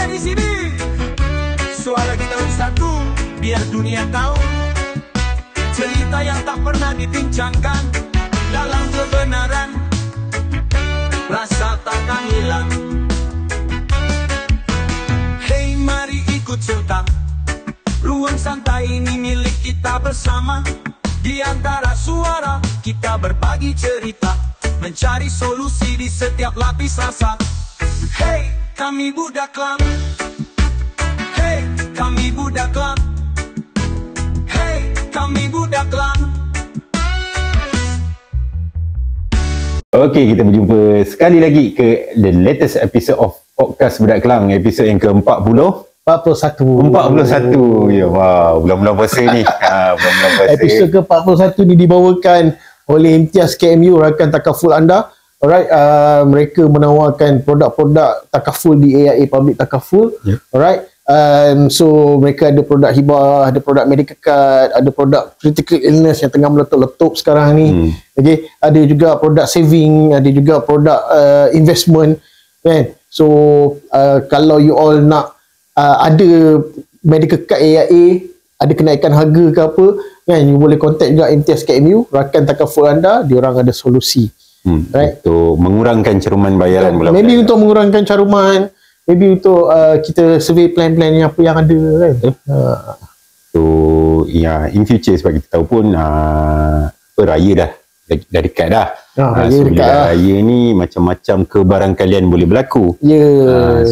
ada di sini. Suara kita bersatu, biar dunia tahu cerita yang tak pernah dibincangkan. Dalam kebenaran, rasa takkan hilang. Hey, mari ikut serta. Ruang santai ini milik kita bersama. Di antara suara, kita berbagi cerita, mencari solusi di setiap lapis rasa. Hey, kami Budak Club. Hey, kami Budak Club. Hey, kami Budak Club. Okey, kita berjumpa sekali lagi ke the latest episode of Podcast Budak Kelang, episod yang ke-40. 41. Ya, wow, bulan-bulan puasa ni. Bulan-bulan puasa. Episod ke-41 ni dibawakan oleh Imtiaz KMU, rakan takaful anda. Alright, mereka menawarkan produk-produk takaful di AIA Public Takaful. Yeah. Alright. So mereka ada produk hibah, ada produk medical card, ada produk critical illness yang tengah meletup-letup sekarang ni. Okay. Ada juga produk saving, ada juga produk investment, kan. So kalau you all nak ada medical card AIA, ada kenaikan harga ke apa, kan, you boleh contact juga Imtiaz KMU, rakan takaful anda. Diorang ada solusi, right? Untuk mengurangkan caruman bayaran bulan-bulan. Maybe untuk mengurangkan caruman, maybe untuk kita survey plan-plan yang apa yang ada, kan. So ya, in future sebab kita tahu pun raya dah dekat dah. Raya so dekat bila raya ni macam-macam kebarangkalian boleh berlaku.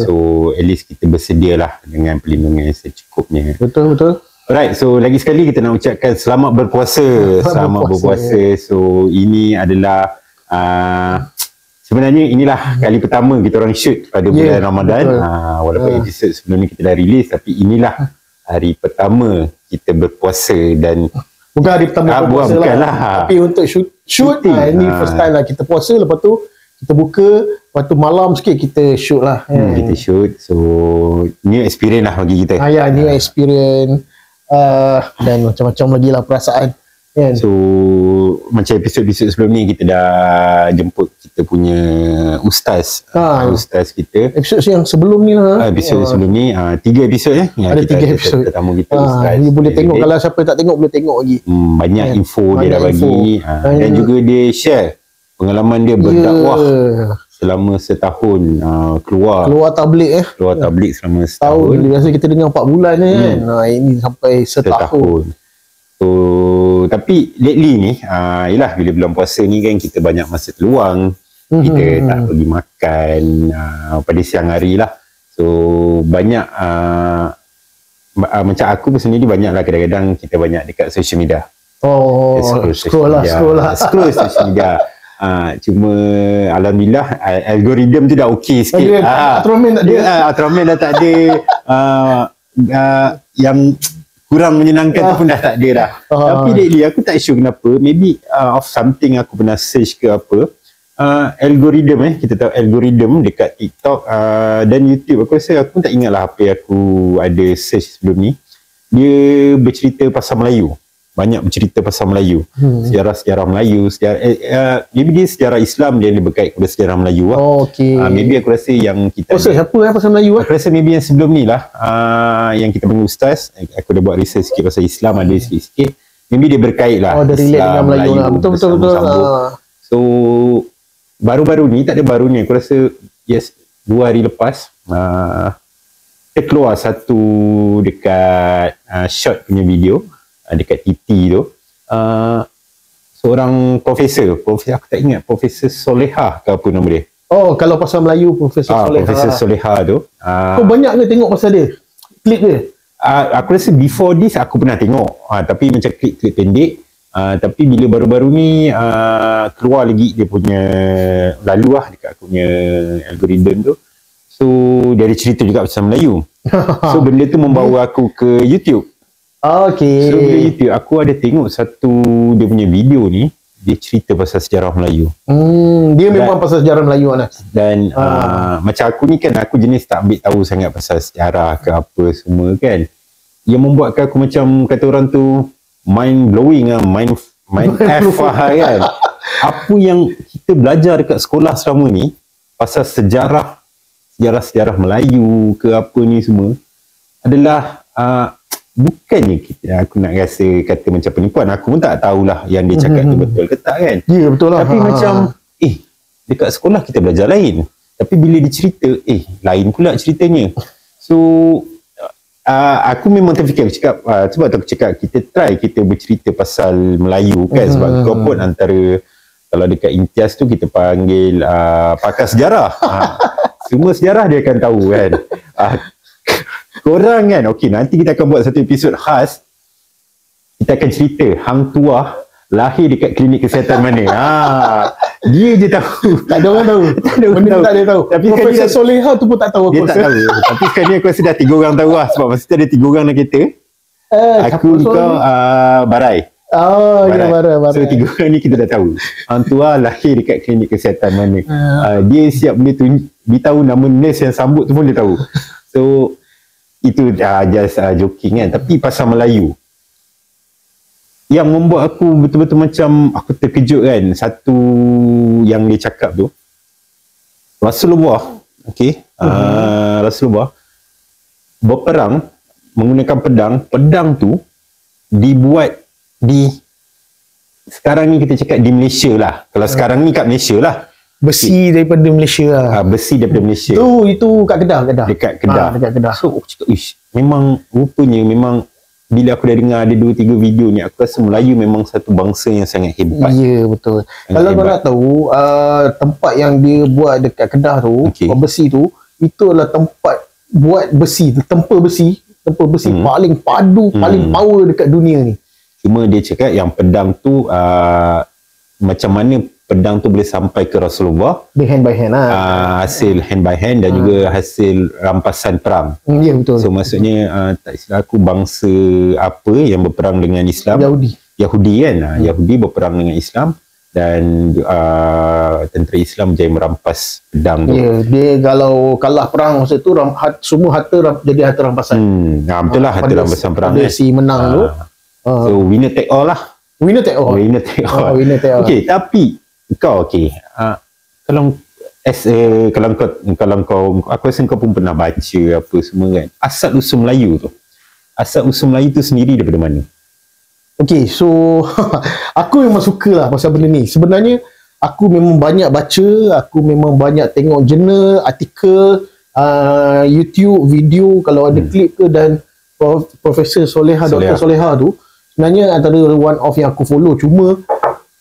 So at least kita bersedialah dengan perlindungan yang secukupnya. Betul. Alright, so lagi sekali kita nak ucapkan selamat berpuasa. Selamat berpuasa. So ini adalah sebenarnya inilah kali pertama kita orang shoot pada bulan Ramadan. Walaupun episod sebelum ni kita dah release, tapi inilah hari pertama kita berpuasa. Dan bukan hari pertama berpuasa lah. Tapi untuk shoot ini first time lah kita puasa. Lepas tu kita buka, lepas tu malam sikit kita shoot lah. Kita shoot. So new experience lah bagi kita. New experience. Dan macam-macam lagi lah perasaan. So macam episod-episod sebelum ni kita dah jemput kita punya ustaz. Ustaz kita. Episod yang sebelum ni lah. Episod sebelum ni 3 episod ada 3 episod. Tetamu kita ustaz. You boleh tengok, kalau siapa tak tengok boleh tengok lagi. Banyak info dia dah bagi. Dan juga dia share pengalaman dia berdakwah selama setahun, keluar tabligh keluar tabligh selama setahun. Biasa kita dengar 4 bulan kan. Ini sampai setahun. So tapi lately ni yelah, bila bulan puasa ni kan kita banyak masa terluang. Kita tak pergi makan pada siang hari lah. So banyak macam aku personally banyak lah, kadang-kadang kita banyak dekat social media. Scroll social media. Cuma alhamdulillah algoritma tu dah okey sikit. Ultraman dah tak ada. Yang kurang menyenangkan tu pun dah tak ada dah. Tapi lately aku tak sure kenapa, maybe of something aku pernah search ke apa, algoritma kita tahu algoritma dekat TikTok dan YouTube, aku rasa aku tak ingat lah apa yang aku ada search sebelum ni. Dia bercerita pasal Melayu, banyak bercerita pasal Melayu, sejarah-sejarah Melayu, maybe dia sejarah Islam dia berkait kepada sejarah Melayu lah. Maybe aku rasa yang kita siapa pasal Melayu aku rasa maybe yang sebelum ni lah, yang kita panggil ustaz, aku dah buat research sikit pasal Islam, ada sikit-sikit, maybe dia berkait lah dia relate dengan Melayu lah. Betul. So baru-baru ni, tak ada baru ni, aku rasa 2 hari lepas dia keluar satu dekat short punya video dekat TT tu, seorang profesor aku tak ingat, Profesor Solehah ke apa nama dia. Kalau pasal Melayu Profesor Solehah. Profesor Solehah tu. Kau banyak ke tengok pasal dia? Klip dia? Aku rasa before this aku pernah tengok, tapi macam klip-klip pendek. Tapi bila baru-baru ni keluar lagi dia punya lalu lah dekat aku punya algoritma tu. So dia ada cerita juga pasal Melayu. So benda tu membawa aku ke YouTube. So bila YouTube aku ada tengok satu dia punya video ni, dia cerita pasal sejarah Melayu. Dia memang pasal sejarah Melayu, Anas. Dan macam aku ni kan, aku jenis tak ambil tahu sangat pasal sejarah ke apa semua kan. Yang membuatkan aku macam kata orang tu mind blowing lah, mind F kan. Apa yang kita belajar dekat sekolah selama ni pasal sejarah sejarah-sejarah Melayu ke apa ni semua adalah bukannya aku nak rasa kata macam penipuan. Aku pun tak tahulah yang dia cakap tu betul ke tak kan. Ya, betul lah. Tapi macam dekat sekolah kita belajar lain, tapi bila dia cerita lain pula ceritanya. So aku memang terfikir cakap sebab aku cakap kita bercerita pasal Melayu kan, sebab kau pun antara, kalau dekat Imtiaz tu kita panggil pakar sejarah. Semua sejarah dia akan tahu kan. Korang kan, okey, nanti kita akan buat satu episod khas. Kita akan cerita Hang Tuah lahir dekat klinik kesihatan mana. Dia je tahu. Tak ada orang tahu. Tak ada orang tahu. Tak ada tahu. Tapi Profesor Soleha tu pun tak tahu. Dia tak tahu. Tapi sekarang ni aku rasa dah 3 orang tahu lah. Sebab masa tu ada 3 orang dalam kereta. Aku, kau, Barai. Oh, ya, Barai. So 3 orang ni kita dah tahu. Hang Tuah lahir dekat klinik kesihatan mana. Dia siap boleh beritahu nama nurse yang sambut tu pun dia tahu. So itu just joking kan. Tapi pasal Melayu, yang membuat aku betul-betul macam aku terkejut kan, satu yang dia cakap tu, Rasulullah, Rasulullah berperang menggunakan pedang tu dibuat di, sekarang ni kita cakap di Malaysia lah. Kalau sekarang ni kat Malaysia lah. Besi daripada Malaysia lah. Besi daripada Malaysia. Itu kat Kedah. Dekat Kedah. So aku cakap, memang rupanya memang bila aku dah dengar ada 2-3 video ni, aku rasa Melayu memang satu bangsa yang sangat hebat. Ya, betul. Kalau kau nak tahu, tempat yang dia buat dekat Kedah tu, besi tu, itu adalah tempat buat besi, tempur besi paling padu, paling power dekat dunia ni. Cuma dia cakap yang pedang tu macam mana pedang tu boleh sampai ke Rasulullah, di hand by hand lah. Hasil hand by hand dan juga hasil rampasan perang. Ya, betul. So maksudnya tak silap aku, bangsa apa yang berperang dengan Islam, Yahudi kan. Yahudi berperang dengan Islam dan tentera Islam berjaya merampas pedang tu. Ya, dia kalau kalah perang masa tu semua harta jadi harta rampasan. Betul lah, harta rampasan perang. Pada si menang tu. So winner take all lah. Winner take all. Okay, tapi kau kalau kau aku rasa kau pun pernah baca apa semua kan, asal usul Melayu tu sendiri daripada mana? Okay, so aku memang suka lah pasal benda ni. Sebenarnya aku memang banyak baca, aku memang banyak tengok jurnal, artikel, YouTube, video kalau ada klip ke, dan Profesor Soleha, Dr. Soleha tu sebenarnya antara one of yang aku follow. Cuma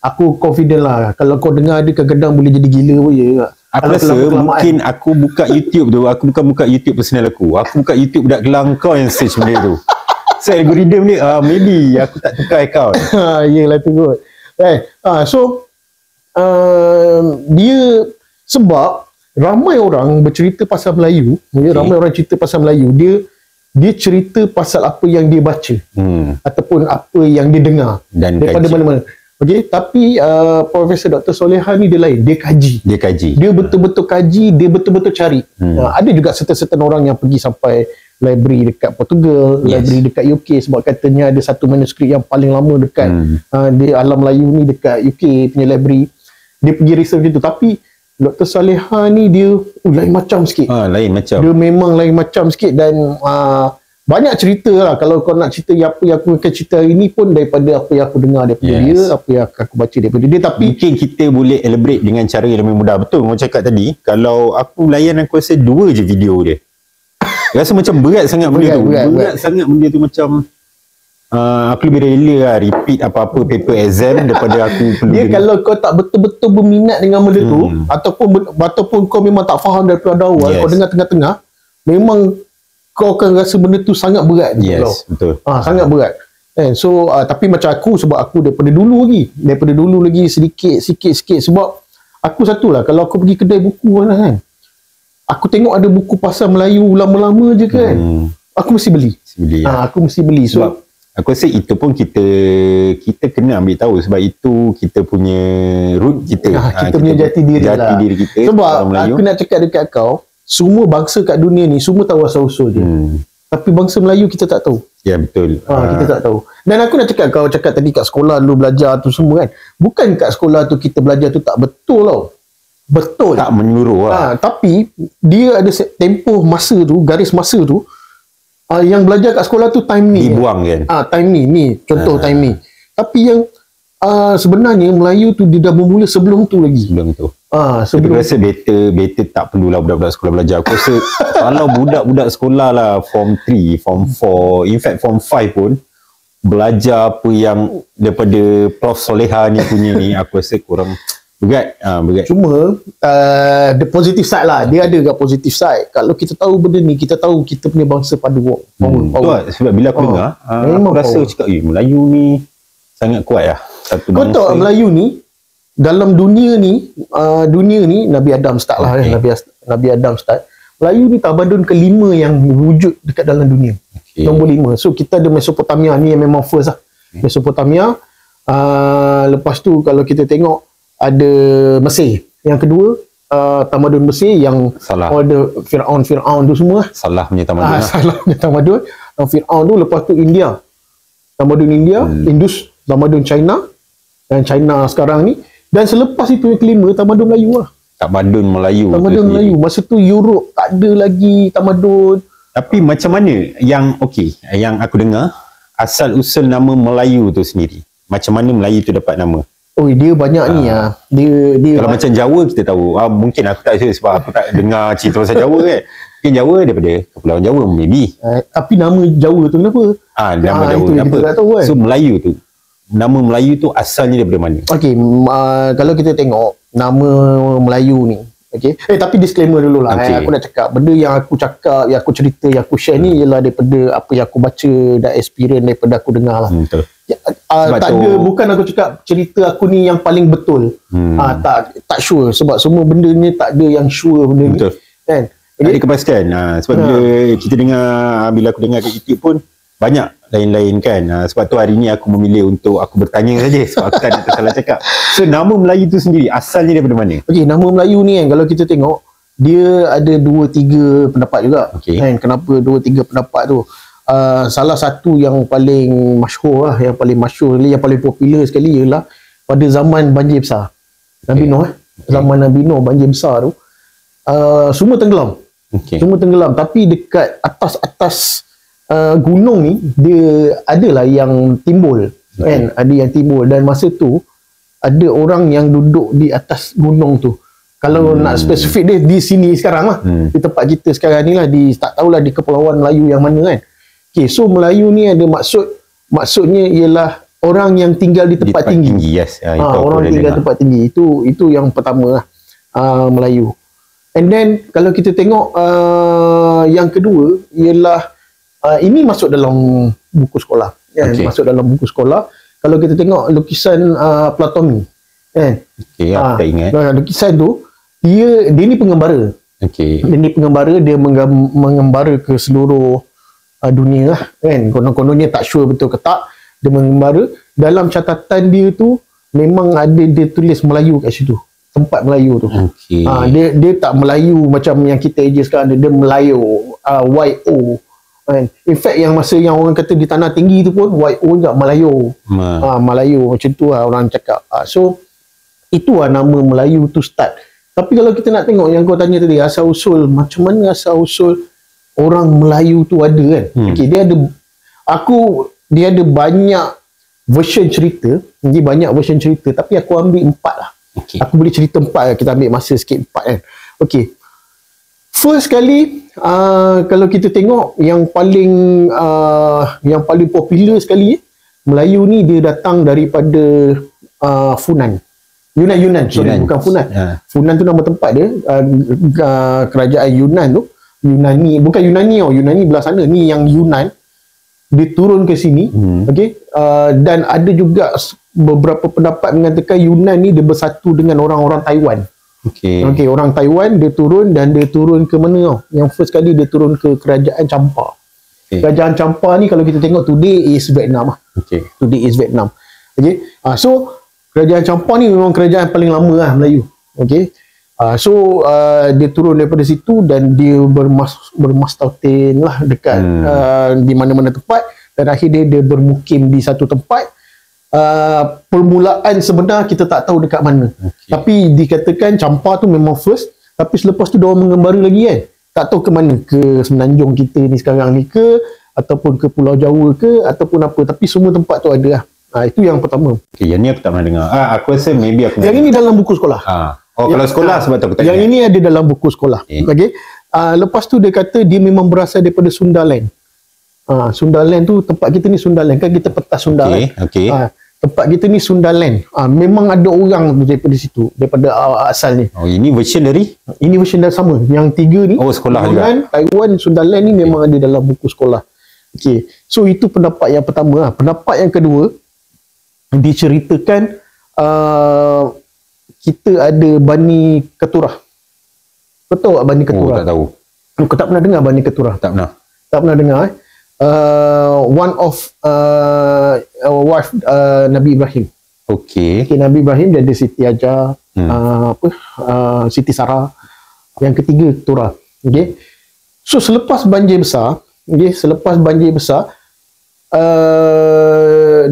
aku confident lah, kalau kau dengar dia kadang-kadang boleh jadi gila pun je. Aku rasa mungkin aku buka YouTube tu, aku bukan buka YouTube personal aku buka YouTube budak Kelang kau yang search benda tu. So algorithm ni maybe aku tak tukar account. Yelah tu kot. So dia, sebab ramai orang bercerita pasal Melayu, ramai orang cerita pasal Melayu, dia cerita pasal apa yang dia baca ataupun apa yang dia dengar dan daripada mana-mana. Okey, tapi Profesor Dr. Soleha ni dia lain, dia kaji. Dia betul-betul kaji, dia betul-betul cari. Ada juga certain orang yang pergi sampai library dekat Portugal, library dekat UK, sebab katanya ada satu manuskrip yang paling lama dekat di alam Melayu ni dekat UK punya library. Dia pergi research gitu. Tapi Dr. Soleha ni dia lain macam sikit. Lain macam. Dia memang lain macam sikit dan banyak cerita lah. Kalau kau nak cerita apa yang aku akan cerita hari ni pun daripada apa yang aku dengar daripada dia, apa yang aku baca daripada dia. Tapi mungkin kita boleh elaborate dengan cara yang lebih mudah. Betul kau cakap tadi, kalau aku layan aku rasa 2 je video dia. Rasa macam berat sangat benda tu. Berat sangat benda tu, macam aku lebih rela lah repeat apa-apa paper exam daripada aku perlu dia kalau kau tak betul-betul berminat dengan benda tu, ataupun kau memang tak faham daripada awal, kau dengar tengah-tengah, memang kau akan rasa benda tu sangat berat. Betul. Sangat berat. So tapi macam aku, sebab aku daripada dulu lagi sikit sebab aku satulah, kalau aku pergi kedai buku kan, aku tengok ada buku pasal Melayu lama-lama je kan, aku mesti beli. Aku mesti beli. So sebab aku rasa itu pun kita kena ambil tahu, sebab itu kita punya root kita. Kita punya jati diri kita. Sebab aku nak cakap dekat kau, semua bangsa kat dunia ni semua tahu asal-usul dia. Tapi bangsa Melayu kita tak tahu. Ya, betul. Kita tak tahu. Dan aku nak cakap, kau cakap tadi kat sekolah dulu belajar tu semua kan. Bukan kat sekolah tu kita belajar tu tak betul tau. betul. Tak menyuruh lah. Tapi dia ada tempoh masa tu, garis masa tu, yang belajar kat sekolah tu time ni. Dibuang kan. Time ni contoh time ni. Tapi yang sebenarnya Melayu tu dia dah bermula sebelum tu lagi. Sebelum tu. Sebelum Aku rasa better tak perlulah budak-budak sekolah belajar. Aku rasa kalau budak-budak sekolah lah form 3, form 4, in fact form 5 pun belajar apa yang daripada Prof Soleha ni punya ni, aku rasa kurang berat. Cuma the positive side lah, dia ada kat positive side. Kalau kita tahu benda ni, kita tahu kita punya bangsa pada power. Sebab bila aku dengar aku rasa cakap Melayu ni sangat kuat lah. Satu kau tahu Melayu ni dalam dunia ni Nabi Adam start lah. Nabi Adam start. Melayu ni tamadun kelima yang wujud dekat dalam dunia. Nombor 5. So kita ada Mesopotamia ni yang memang first lah. Mesopotamia. Lepas tu kalau kita tengok ada Mesir. Yang kedua tamadun Mesir yang all the Fir'aun tu semua. Salah punya tamadun. Salah punya tamadun. Fir'aun tu. Lepas tu India. Tamadun India. Indus. Tamadun China. Dan China sekarang ni. Dan selepas itu yang kelima tamadun Melayu lah. Tamadun Melayu. Tamadun Melayu. Masa tu Europe tak ada lagi tamadun. Tapi macam mana yang yang aku dengar asal usul nama Melayu tu sendiri. Macam mana Melayu tu dapat nama? Dia banyak ni lah. Dia kalau macam Jawa kita tahu. Mungkin aku tak tahu sebab aku tak dengar cerita pasal Jawa kan. Mungkin Jawa daripada Kepulauan Jawa maybe. Tapi nama Jawa tu kenapa? Nama Jawa kenapa? Kan? So Melayu tu. Nama Melayu tu asalnya daripada mana? Kalau kita tengok nama Melayu ni, tapi disclaimer dulu lah. Aku nak cakap benda yang aku cakap, yang aku cerita, yang aku share ni ialah daripada apa yang aku baca dan experience daripada aku dengar lah. Betul. Tak ada, bukan aku cakap cerita aku ni yang paling betul. Tak sure sebab semua benda ni tak ada yang sure benda betul. Ni kan. Ada kepastian. Sebab bila aku dengar kat YouTube pun banyak lain-lain kan. Sebab tu hari ni aku memilih untuk aku bertanya saja sebab aku tak nak tersalah cakap. So nama Melayu tu sendiri asalnya daripada mana? Nama Melayu ni kan kalau kita tengok dia ada 2-3 pendapat juga. Kan kenapa 2-3 pendapat tu? Salah satu yang paling masyhur lah, yang paling popular sekali ialah pada zaman banjir besar. Nabi Nuh zaman Nabi Nuh banjir besar tu semua tenggelam. Semua tenggelam tapi dekat atas gunung ni dia adalah yang timbul kan, ada yang timbul dan masa tu ada orang yang duduk di atas gunung tu. Kalau nak spesifik dia di sini sekarang lah, di tempat kita sekarang ni lah, tak tahulah di Kepulauan Melayu yang mana kan. So Melayu ni ada maksudnya ialah orang yang tinggal di tempat tinggi. Orang tinggal di tempat tinggi. Itu yang pertama lah, Melayu. And then kalau kita tengok yang kedua ialah ini masuk dalam buku sekolah. Masuk dalam buku sekolah. Kalau kita tengok lukisan Platomi. Aku tak ingat. Lukisan tu, dia ni pengembara. Dia ni pengembara, dia mengembara ke seluruh dunia lah. Konon-kononnya tak sure betul ke tak. Dia mengembara. Dalam catatan dia tu, memang ada dia tulis Melayu kat situ. Tempat Melayu tu. Dia tak Melayu macam yang kita eja sekarang. Dia Melayu. Y-O. In fact yang masa yang orang kata di tanah tinggi tu pun YO juga Melayu. Melayu macam tu lah orang cakap. So itu lah nama Melayu tu start. Tapi kalau kita nak tengok yang kau tanya tadi asal usul, macam mana asal usul orang Melayu tu ada kan. Dia ada banyak version cerita. Jadi banyak version cerita tapi aku ambil 4 lah. Aku boleh cerita 4 lah. Kita ambil masa sikit 4 kan. First kali kalau kita tengok yang paling popular sekali Melayu ni dia datang daripada Funan. Yunan, bukan Funan. Funan tu nama tempat dia. Kerajaan Yunan tu. Bukan Yunani belah sana. Ni yang Yunan. Dia turun ke sini. Dan ada juga beberapa pendapat mengatakan Yunan ni dia bersatu dengan orang-orang Taiwan. Orang Taiwan dia turun ke mana tau? Yang first kali dia turun ke Kerajaan Champa. Kerajaan Champa ni kalau kita tengok today is Vietnam. Today is Vietnam. So Kerajaan Champa ni memang kerajaan paling lama lah Melayu. So dia turun daripada situ dan dia bermastautin lah dekat di mana-mana tempat dan akhirnya dia bermukim di satu tempat permulaan sebenar kita tak tahu dekat mana. Tapi dikatakan Champa tu memang first, tapi selepas tu diorang mengembara lagi kan. Tak tahu ke mana, ke Semenanjung kita ni sekarang ni ke, ataupun ke Pulau Jawa ke, ataupun apa, tapi semua tempat tu ada lah. Itu yang pertama. Okay, yang ni aku tak pernah dengar. Aku rasa maybe aku yang ini dalam buku sekolah. Kalau sekolah sebab tu aku tak yang ini ada dalam buku sekolah. Okay. Lepas tu dia kata dia memang berasal daripada Sundaland. Sundaland tu tempat kita ni Sundaland kan, kita petas Sunda kan. Tempat kita ni Sundaland. Memang ada orang daripada situ, daripada asalnya. Ini version dari? Ini version dari sama. Yang tiga ni sekolah juga. Taiwan, Sundaland ni memang ada dalam buku sekolah. Okay. So itu pendapat yang pertama. Pendapat yang kedua, diceritakan kita ada Bani Keturah. Kau tahu tak Bani Keturah? Tak tahu. Kau tak pernah dengar Bani Keturah? Tak pernah. Tak pernah dengar one of wife Nabi Ibrahim. Okay, Nabi Ibrahim dia ada Siti Hajar, Siti Sarah. Yang ketiga Keturah. Okay. So selepas banjir besar,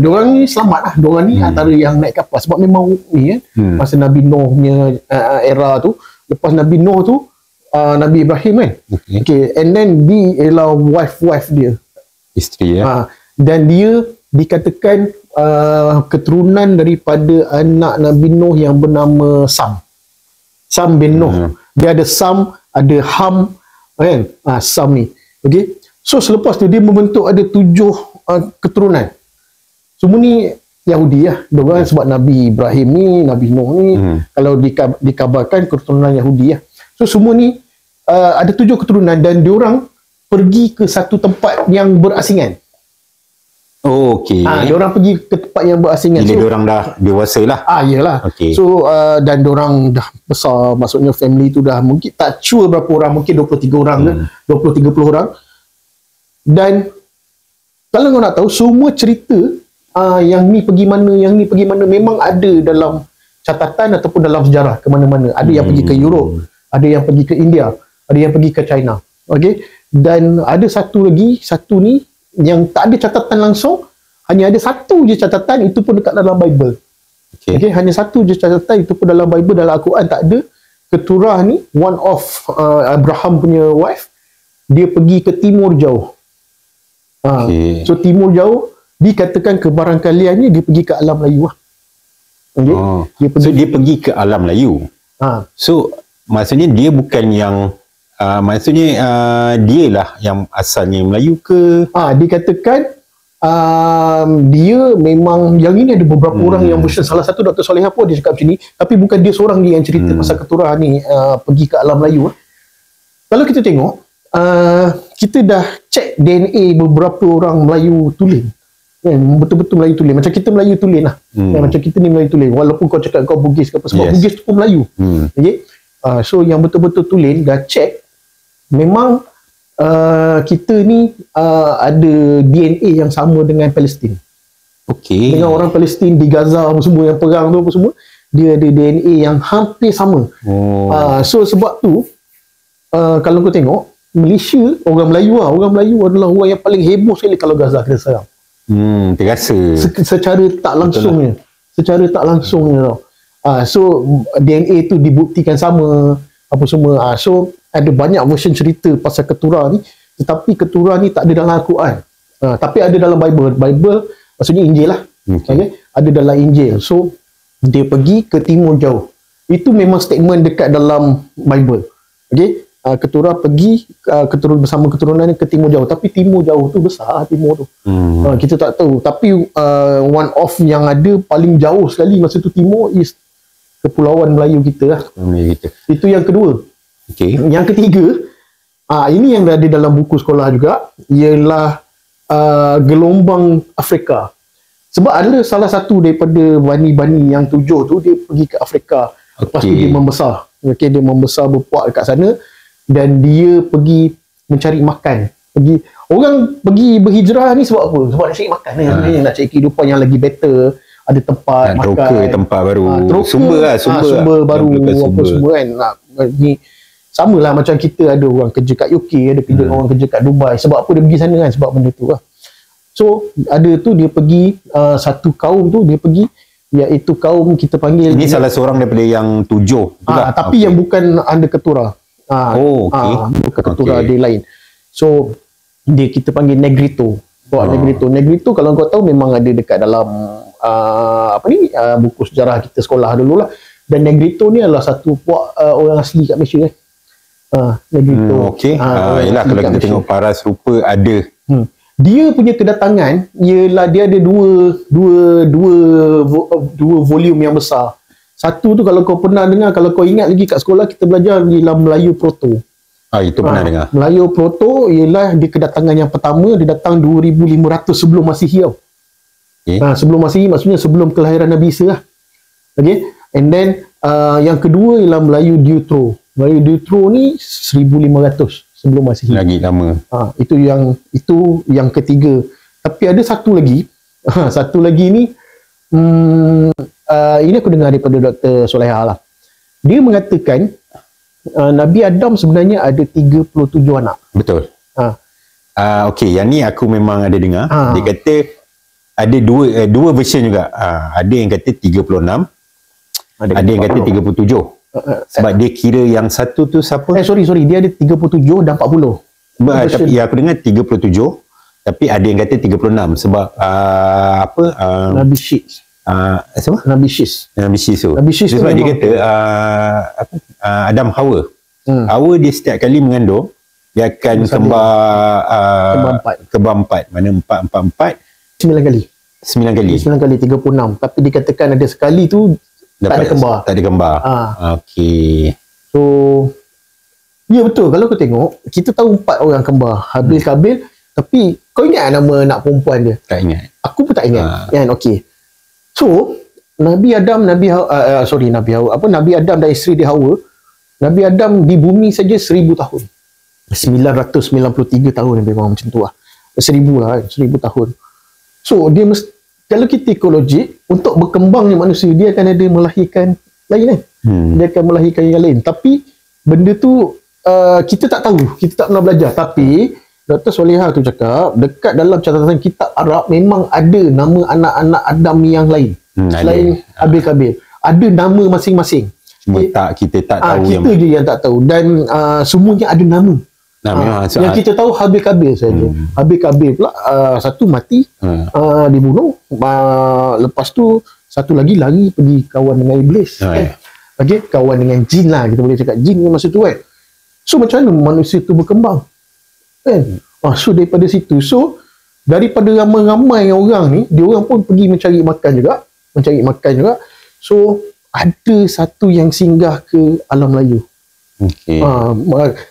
diorang ni selamat lah. Diorang ni antara yang naik kapal sebab memang ni kan, masa Nabi Nuh punya era tu, lepas Nabi Nuh tu Nabi Ibrahim kan. Okay. And then dia ialah wife dia, isteri ya. Dan dia dikatakan keturunan daripada anak Nabi Nuh yang bernama Sam bin Nuh. Dia ada Sam, ada Ham kan. Sam ni. Okay. So selepas tu dia membentuk ada 7 keturunan. Semua ni Yahudi lah. Diorang sebab Nabi Ibrahim ni, Nabi Nuh ni, kalau dikabarkan keturunan Yahudi lah. So semua ni ada 7 keturunan dan diorang pergi ke satu tempat yang berasingan. Okay. Diorang pergi ke tempat yang berasingan. Jadi diorang dah dewasa lah. Iyalah. Okay. So dan diorang dah besar, maksudnya family tu dah mungkin tak sure berapa orang, mungkin 23 orang ke, 20-30 orang. Dan kalau kau nak tahu, semua cerita yang ni pergi mana, yang ni pergi mana, memang ada dalam catatan ataupun dalam sejarah ke mana-mana. Ada yang pergi ke Europe, ada yang pergi ke India, ada yang pergi ke China. Okay. Dan ada satu ni yang tak ada catatan langsung, hanya ada satu je catatan, itu pun dekat dalam Bible. Okay. Hanya satu je catatan, itu pun dalam Bible, dalam Al-Quran tak ada. Keturah ni, one of Abraham punya wife, dia pergi ke timur jauh. So timur jauh, dikatakan kebarangkaliannya dia pergi ke alam Melayu lah. Dia pergi ke alam Melayu. So maksudnya dia bukan yang dia lah yang asalnya Melayu ke? Dikatakan dia memang, yang ini ada beberapa orang yang version. Salah satu Dr. Solehah pun dia cakap macam ni, tapi bukan dia seorang dia yang cerita pasal Keturah ni pergi ke alam Melayu. Kalau kita tengok, kita dah cek DNA beberapa orang Melayu tulen. Betul-betul Melayu tulen. Macam kita Melayu tulen lah. Macam kita ni Melayu tulen. Walaupun kau cakap kau Bugis ke apa, sebab Bugis tu pun Melayu. Okay? So yang betul-betul tulen, dah cek, memang kita ni ada DNA yang sama dengan Palestin. Okay. Dengan orang Palestin di Gaza semua yang perang tu apa semua, dia ada DNA yang hampir sama. So sebab tu kalau kau tengok Malaysia, orang Melayu adalah orang yang paling heboh sekali kalau Gaza kena serang. Terasa secara tak langsungnya. Tau. So DNA tu dibuktikan sama apa semua. So ada banyak version cerita pasal Keturah ni, tetapi Keturah ni tak ada dalam Al-Quran. Tapi ada dalam Bible. Bible maksudnya Injil lah. Okay? Ada dalam Injil. So dia pergi ke timur jauh. Itu memang statement dekat dalam Bible. Okay? Keturah pergi bersama keturunannya ke timur jauh, tapi timur jauh tu besar, timur tu kita tak tahu, tapi one of yang ada paling jauh sekali masa tu timur is Kepulauan Melayu kita lah. Itu yang kedua. Yang ketiga, ini yang ada dalam buku sekolah juga, ialah gelombang Afrika. Sebab ada salah satu daripada bani-bani yang 7 tu, dia pergi ke Afrika. Lepas tu dia membesar. Dia membesar berpuak dekat sana. Dan dia pergi mencari makan. Orang pergi berhijrah ni sebab apa? Sebab nak cari makan. Nak cari kehidupan yang lagi better. Ada tempat makan. Troka tempat baru. Sumber baru. Apa semua kan. Ni sama lah macam kita ada orang kerja kat UK, ada orang kerja kat Dubai. Sebab apa dia pergi sana kan? Sebab benda tu lah. So ada tu dia pergi satu kaum tu dia pergi, iaitu kaum kita panggil Ini salah seorang daripada yang 7 juga. tapi yang bukan under ketura. Bukan ketura, dia lain. So dia kita panggil Negrito. Negrito kalau kau tahu memang ada dekat dalam buku sejarah kita sekolah dulu lah. Dan Negrito ni adalah satu puak orang asli kat Malaysia Negrito. Yelah kalau kita tengok paras rupa ada. Dia punya kedatangan ialah dia ada dua volume yang besar. Satu tu kalau kau pernah dengar, kalau kau ingat lagi kat sekolah kita belajar dalam Melayu Proto. Itu pernah dengar. Melayu Proto ialah dia kedatangan yang pertama, dia datang 2500 sebelum Masihi tau. Sebelum Masihi maksudnya sebelum kelahiran Nabi Isa lah. Okay. And then yang kedua ialah Melayu Deutero. Melayu Deutero ni 1500 sebelum Masihi. Lagi lama. Itu yang ketiga. Tapi ada satu lagi. Satu lagi ni ini aku dengar daripada Dr. Soleha lah. Dia mengatakan Nabi Adam sebenarnya ada 37 anak. Betul. Okey, yang ni aku memang ada dengar. Dia kata ada dua version juga. Ada yang kata 36, ada yang kata 37. Sebab dia kira yang satu tu siapa? Sorry, dia ada 37 dan 40. Tapi aku dengar 37, tapi ada yang kata 36 sebab Nabi Syis. Nabi Syis tu. Sebab dia kata Adam Hawa. Hawa dia setiap kali mengandung dia akan kembar 4. Mana 4 9 kali 36. Tapi dikatakan ada sekali tu tak ada kembar. Okey. So ya betul, kalau kau tengok kita tahu 4 orang kembar, Habil Kabil, tapi kau ingat nama anak perempuan dia? Tak ingat. Aku pun tak ingat. Kan okey. So Nabi Adam Nabi Adam dan isteri dia Hawa. Nabi Adam di bumi saja 1000 tahun. 993 tahun lebih kurang macam tu lah. 1000 lah, 1000 tahun. So dia kalau kita ikut logik, untuk berkembangnya manusia dia akan ada melahirkan lain kan. Dia akan melahirkan yang lain. Tapi benda tu kita tak tahu, kita tak pernah belajar. Tapi Dr. Soleha tu cakap dekat dalam catatan kitab Arab memang ada nama anak-anak Adam yang lain. Selain Habil Kabil, ada nama masing-masing. Cuma kita tak tahu, kita je yang tak tahu. Dan semuanya ada nama. Yang kita tahu Habil Kabil saja. Habil Kabil pula satu mati, dibunuh. Lepas tu satu lagi lari pergi kawan dengan iblis. Okay, kawan dengan jin lah, kita boleh cakap jin masa tu kan. So macam mana manusia tu berkembang kan? So daripada situ, so daripada ramai-ramai orang ni, dia orang pun pergi mencari makan juga. So ada satu yang singgah ke alam Melayu.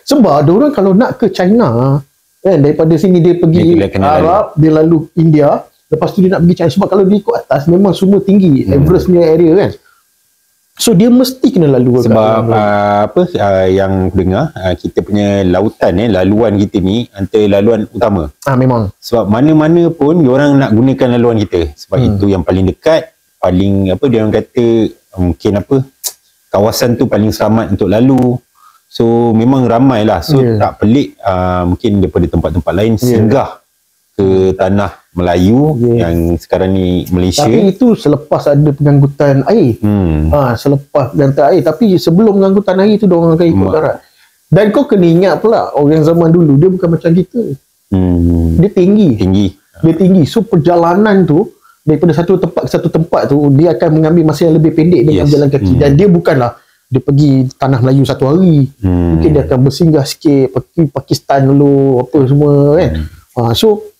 Sebab ada orang kalau nak ke China kan, daripada sini dia pergi Arab, dia lalu India, lepas tu dia nak pergi China. Sebab kalau dia ikut atas memang semua tinggi, Everest punya area kan. So dia mesti kena lalu sebab yang aku dengar kita punya lautan laluan kita ni antara laluan utama. Memang. Sebab mana-mana pun dia orang nak gunakan laluan kita. Sebab itu yang paling dekat, paling dia orang kata mungkin kawasan tu paling selamat untuk lalu. So memang ramai lah. So tak pelik mungkin daripada tempat-tempat lain singgah ke tanah Melayu yang sekarang ni Malaysia. Tapi itu selepas ada pengangkutan air. Selepas pengangkutan air. Tapi sebelum pengangkutan air tu diorang akan ikut darat. Dan kau kena ingat pula orang zaman dulu dia bukan macam kita. Dia tinggi. Dia tinggi. So perjalanan tu daripada satu tempat ke satu tempat tu dia akan mengambil masa yang lebih pendek dengan jalan kaki. Dan dia bukanlah dia pergi tanah Melayu satu hari. Mungkin dia akan bersinggah sikit, pergi Pakistan dulu apa semua kan. So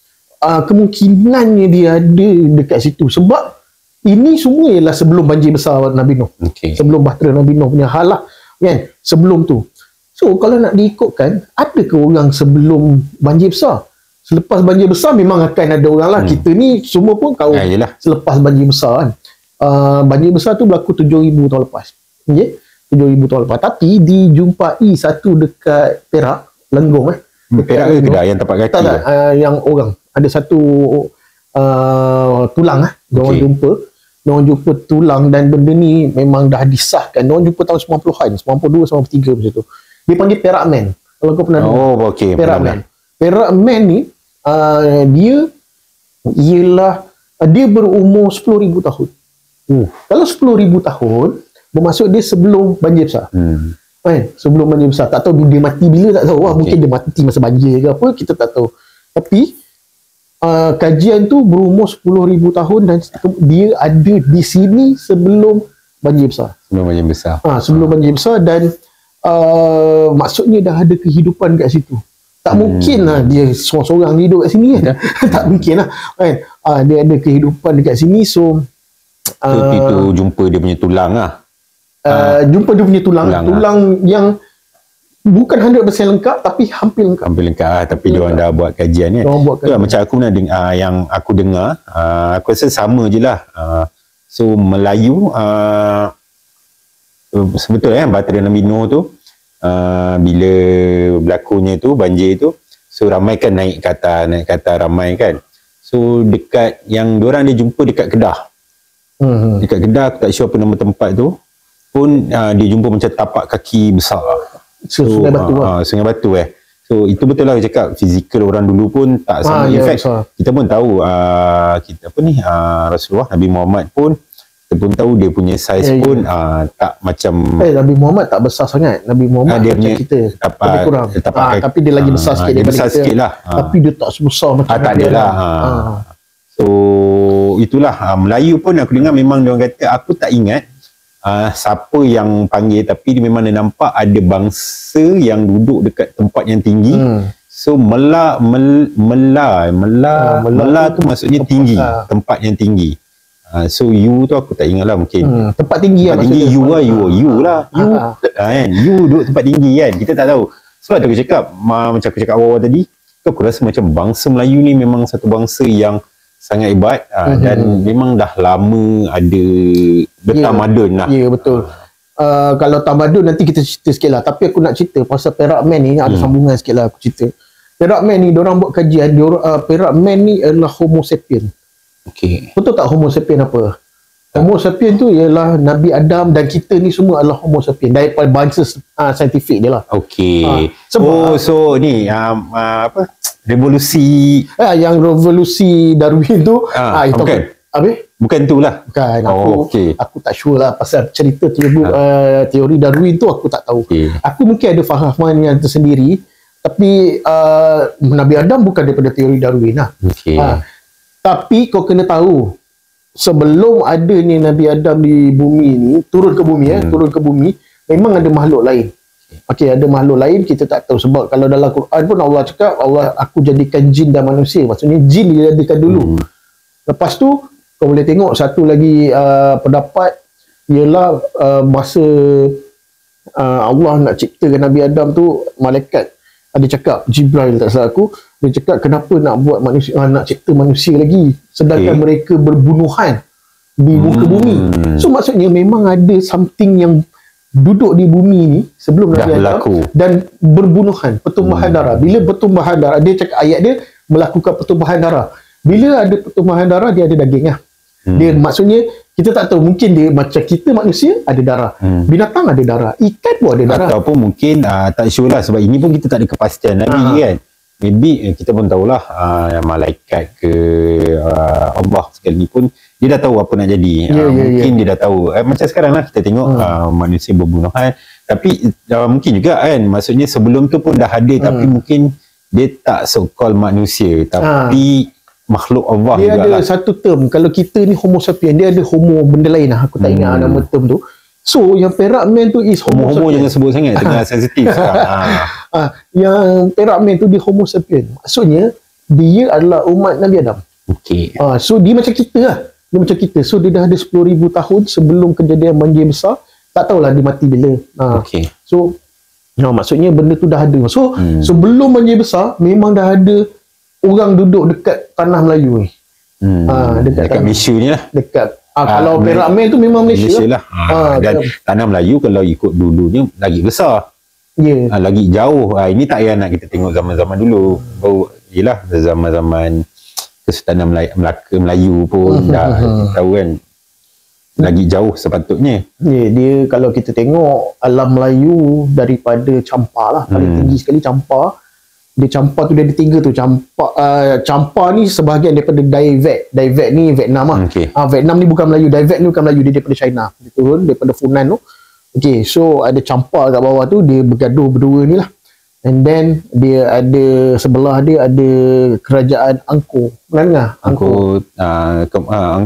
kemungkinannya dia ada dekat situ sebab ini semua ialah sebelum banjir besar Nabi Nuh. Sebelum bahtera Nabi Nuh punya hal lah kan, sebelum tu. So kalau nak diikutkan, ada ke orang sebelum banjir besar? Selepas banjir besar memang akan ada orang lah. Kita ni semua pun kaum selepas banjir besar kan. Banjir besar tu berlaku 7,000 tahun lepas. 7,000 tahun lepas. Tapi dijumpai satu dekat Perak, Lenggong Perak ke Kedah yang tempat kaki? Tak, yang orang. Ada satu tulang diorang jumpa tulang, dan benda ni memang dah disahkan. Diorang jumpa tahun 90-an, 92, 93 macam tu. Dia panggil Perak Man. Kalau kau pernah dengar. Perak Man. Perak Man ni dia ialah dia berumur 10,000 tahun. Kalau 10,000 tahun, bermaksud dia sebelum banjir besar. Kan? Sebelum banjir besar. Tak tahu dia mati bila, tak tahu. Mungkin dia mati masa banjir ke apa, kita tak tahu. Tapi kajian tu berumur 10,000 tahun dan dia ada di sini sebelum banjir besar. Sebelum banjir besar. Sebelum banjir besar dan maksudnya dah ada kehidupan kat situ. Tak mungkin lah dia seorang-seorang hidup kat sini kan. Tak mungkin lah kan. Dia ada kehidupan dekat sini. So itu jumpa dia punya tulang lah. Jumpa dia punya tulang yang bukan 100% lengkap tapi hampir lengkap. Tapi dia orang dah buat kajian kan. Macam aku pernah yang aku dengar, aku rasa sama je lah. So Melayu sebetulnya Bahtera Nabi Nuh tu bila berlakunya tu banjir tu, so ramai kan naik ke atas ramai kan. So dekat yang diorang dia jumpa dekat Kedah. Dekat Kedah, aku tak sure apa nama tempat tu pun, dia jumpa macam tapak kaki besar. So, Sungai Batu Sungai Batu So itu betul lah cakap, fizikal orang dulu pun tak sama. In fact kita pun tahu Rasulullah Nabi Muhammad pun, kita pun tahu dia punya saiz pun tak macam Nabi Muhammad tak besar sangat. Nabi Muhammad dia macam kita lebih kurang, tapi dia lagi besar sikit daripada besar kita sikit lah. Tapi dia tak sebesar macam tak ada lah. So itulah Melayu pun aku dengar memang dia orang kata, aku tak ingat siapa yang panggil, tapi dia memang dia nampak ada bangsa yang duduk dekat tempat yang tinggi. So mela tu maksudnya tinggi, tempat yang tinggi. So you tu aku tak ingat lah, mungkin tempat tinggi lah, you lah kan, you duduk tempat tinggi kan, kita tak tahu. Sebab tu aku cakap, macam aku cakap awal tadi, aku rasa macam bangsa Melayu ni memang satu bangsa yang sangat hebat dan memang dah lama ada bertamadun lah. Ya, betul. Kalau tamadun nanti kita cerita sikit lah, tapi aku nak cerita pasal Perak Man ni, ada sambungan sikit lah aku cerita. Perak Man ni, diorang buat kajian, Perak Man ni adalah Homo sapien. Betul tak Homo sapien apa? Homo sapien tu ialah Nabi Adam, dan kita ni semua adalah Homo sapien daripada bangsa saintifik dia lah. So ni revolusi yang revolusi Darwin tu itu bukan. Bukan tu lah. Bukan. Aku tak sure lah pasal cerita teori Darwin tu, aku tak tahu. Aku mungkin ada fahaman yang tersendiri, tapi Nabi Adam bukan daripada teori Darwin lah. Tapi kau kena tahu, sebelum adanya Nabi Adam di bumi ni, turun ke bumi, memang ada makhluk lain. Ada makhluk lain, kita tak tahu. Sebab kalau dalam Quran pun Allah cakap, aku jadikan jin dan manusia. Maksudnya jin dijadikan dulu. Lepas tu kau boleh tengok satu lagi pendapat, ialah masa Allah nak ciptakan Nabi Adam tu, malaikat ada cakap, Jibril tak salah aku, dia cakap kenapa nak buat manusia, nak cipta manusia lagi sedangkan mereka berbunuhan di muka bumi. So maksudnya memang ada something yang duduk di bumi ni sebelum Nabi Adam dan berbunuhan, pertumbuhan darah. Bila pertumbuhan darah, dia cakap ayat dia melakukan pertumbuhan darah. Bila ada pertumbuhan darah, dia ada daging lah. Dia maksudnya kita tak tahu, mungkin dia macam kita manusia ada darah, binatang ada darah, ikan pun ada darah, ataupun mungkin tak sure lah, sebab ini pun kita tak ada kepastian Nabi kan. Maybe kita pun tahulah malaikat ke Allah sekalipun, dia dah tahu apa nak jadi. Mungkin dia dah tahu. Macam sekarang lah kita tengok manusia berbunuhan, tapi mungkin juga kan, maksudnya sebelum tu pun dah ada, tapi mungkin dia tak so-called manusia, tapi makhluk Allah dia juga ada lah. Satu term, kalau kita ni Homo sapien, dia ada Homo benda lain lah, aku tak ingat nama term tu. So yang Perak Man tu is Homo sapien. Jangan sebut sangat, tengah sensitif yang Perak Man tu dia Homo sapien, maksudnya dia adalah umat Nabi Adam. So dia macam kita lah, dia macam kita. So dia dah ada 10,000 tahun sebelum kejadian banjir besar, tak tahulah dia mati bila. So maksudnya benda tu dah ada. So sebelum banjir besar memang dah ada orang duduk dekat tanah Melayu ni. Dekat Malaysia ni lah. Dekat kalau Perak Man tu memang Malaysia lah. Dan tanah Melayu kalau ikut dulunya lagi besar. Lagi jauh. Ini tak payah nak kita tengok zaman-zaman dulu. Yelah zaman-zaman Kesultanan Melaka Melayu pun dah tahu kan. Lagi jauh sepatutnya. Dia kalau kita tengok alam Melayu daripada Champa lah, paling tinggi sekali Champa. Dia Champa tu dia ada 3 tu. Champa ni sebahagian daripada Daevet. Daevet ni Vietnam lah. Vietnam ni bukan Melayu. Daevet ni bukan Melayu, dia daripada China. Dia turun daripada Funan tu. Okay, so ada Champa kat bawah tu, dia bergaduh berdua ni lah. And then dia ada sebelah dia ada kerajaan Angkor. Pernah dengar? Angkor.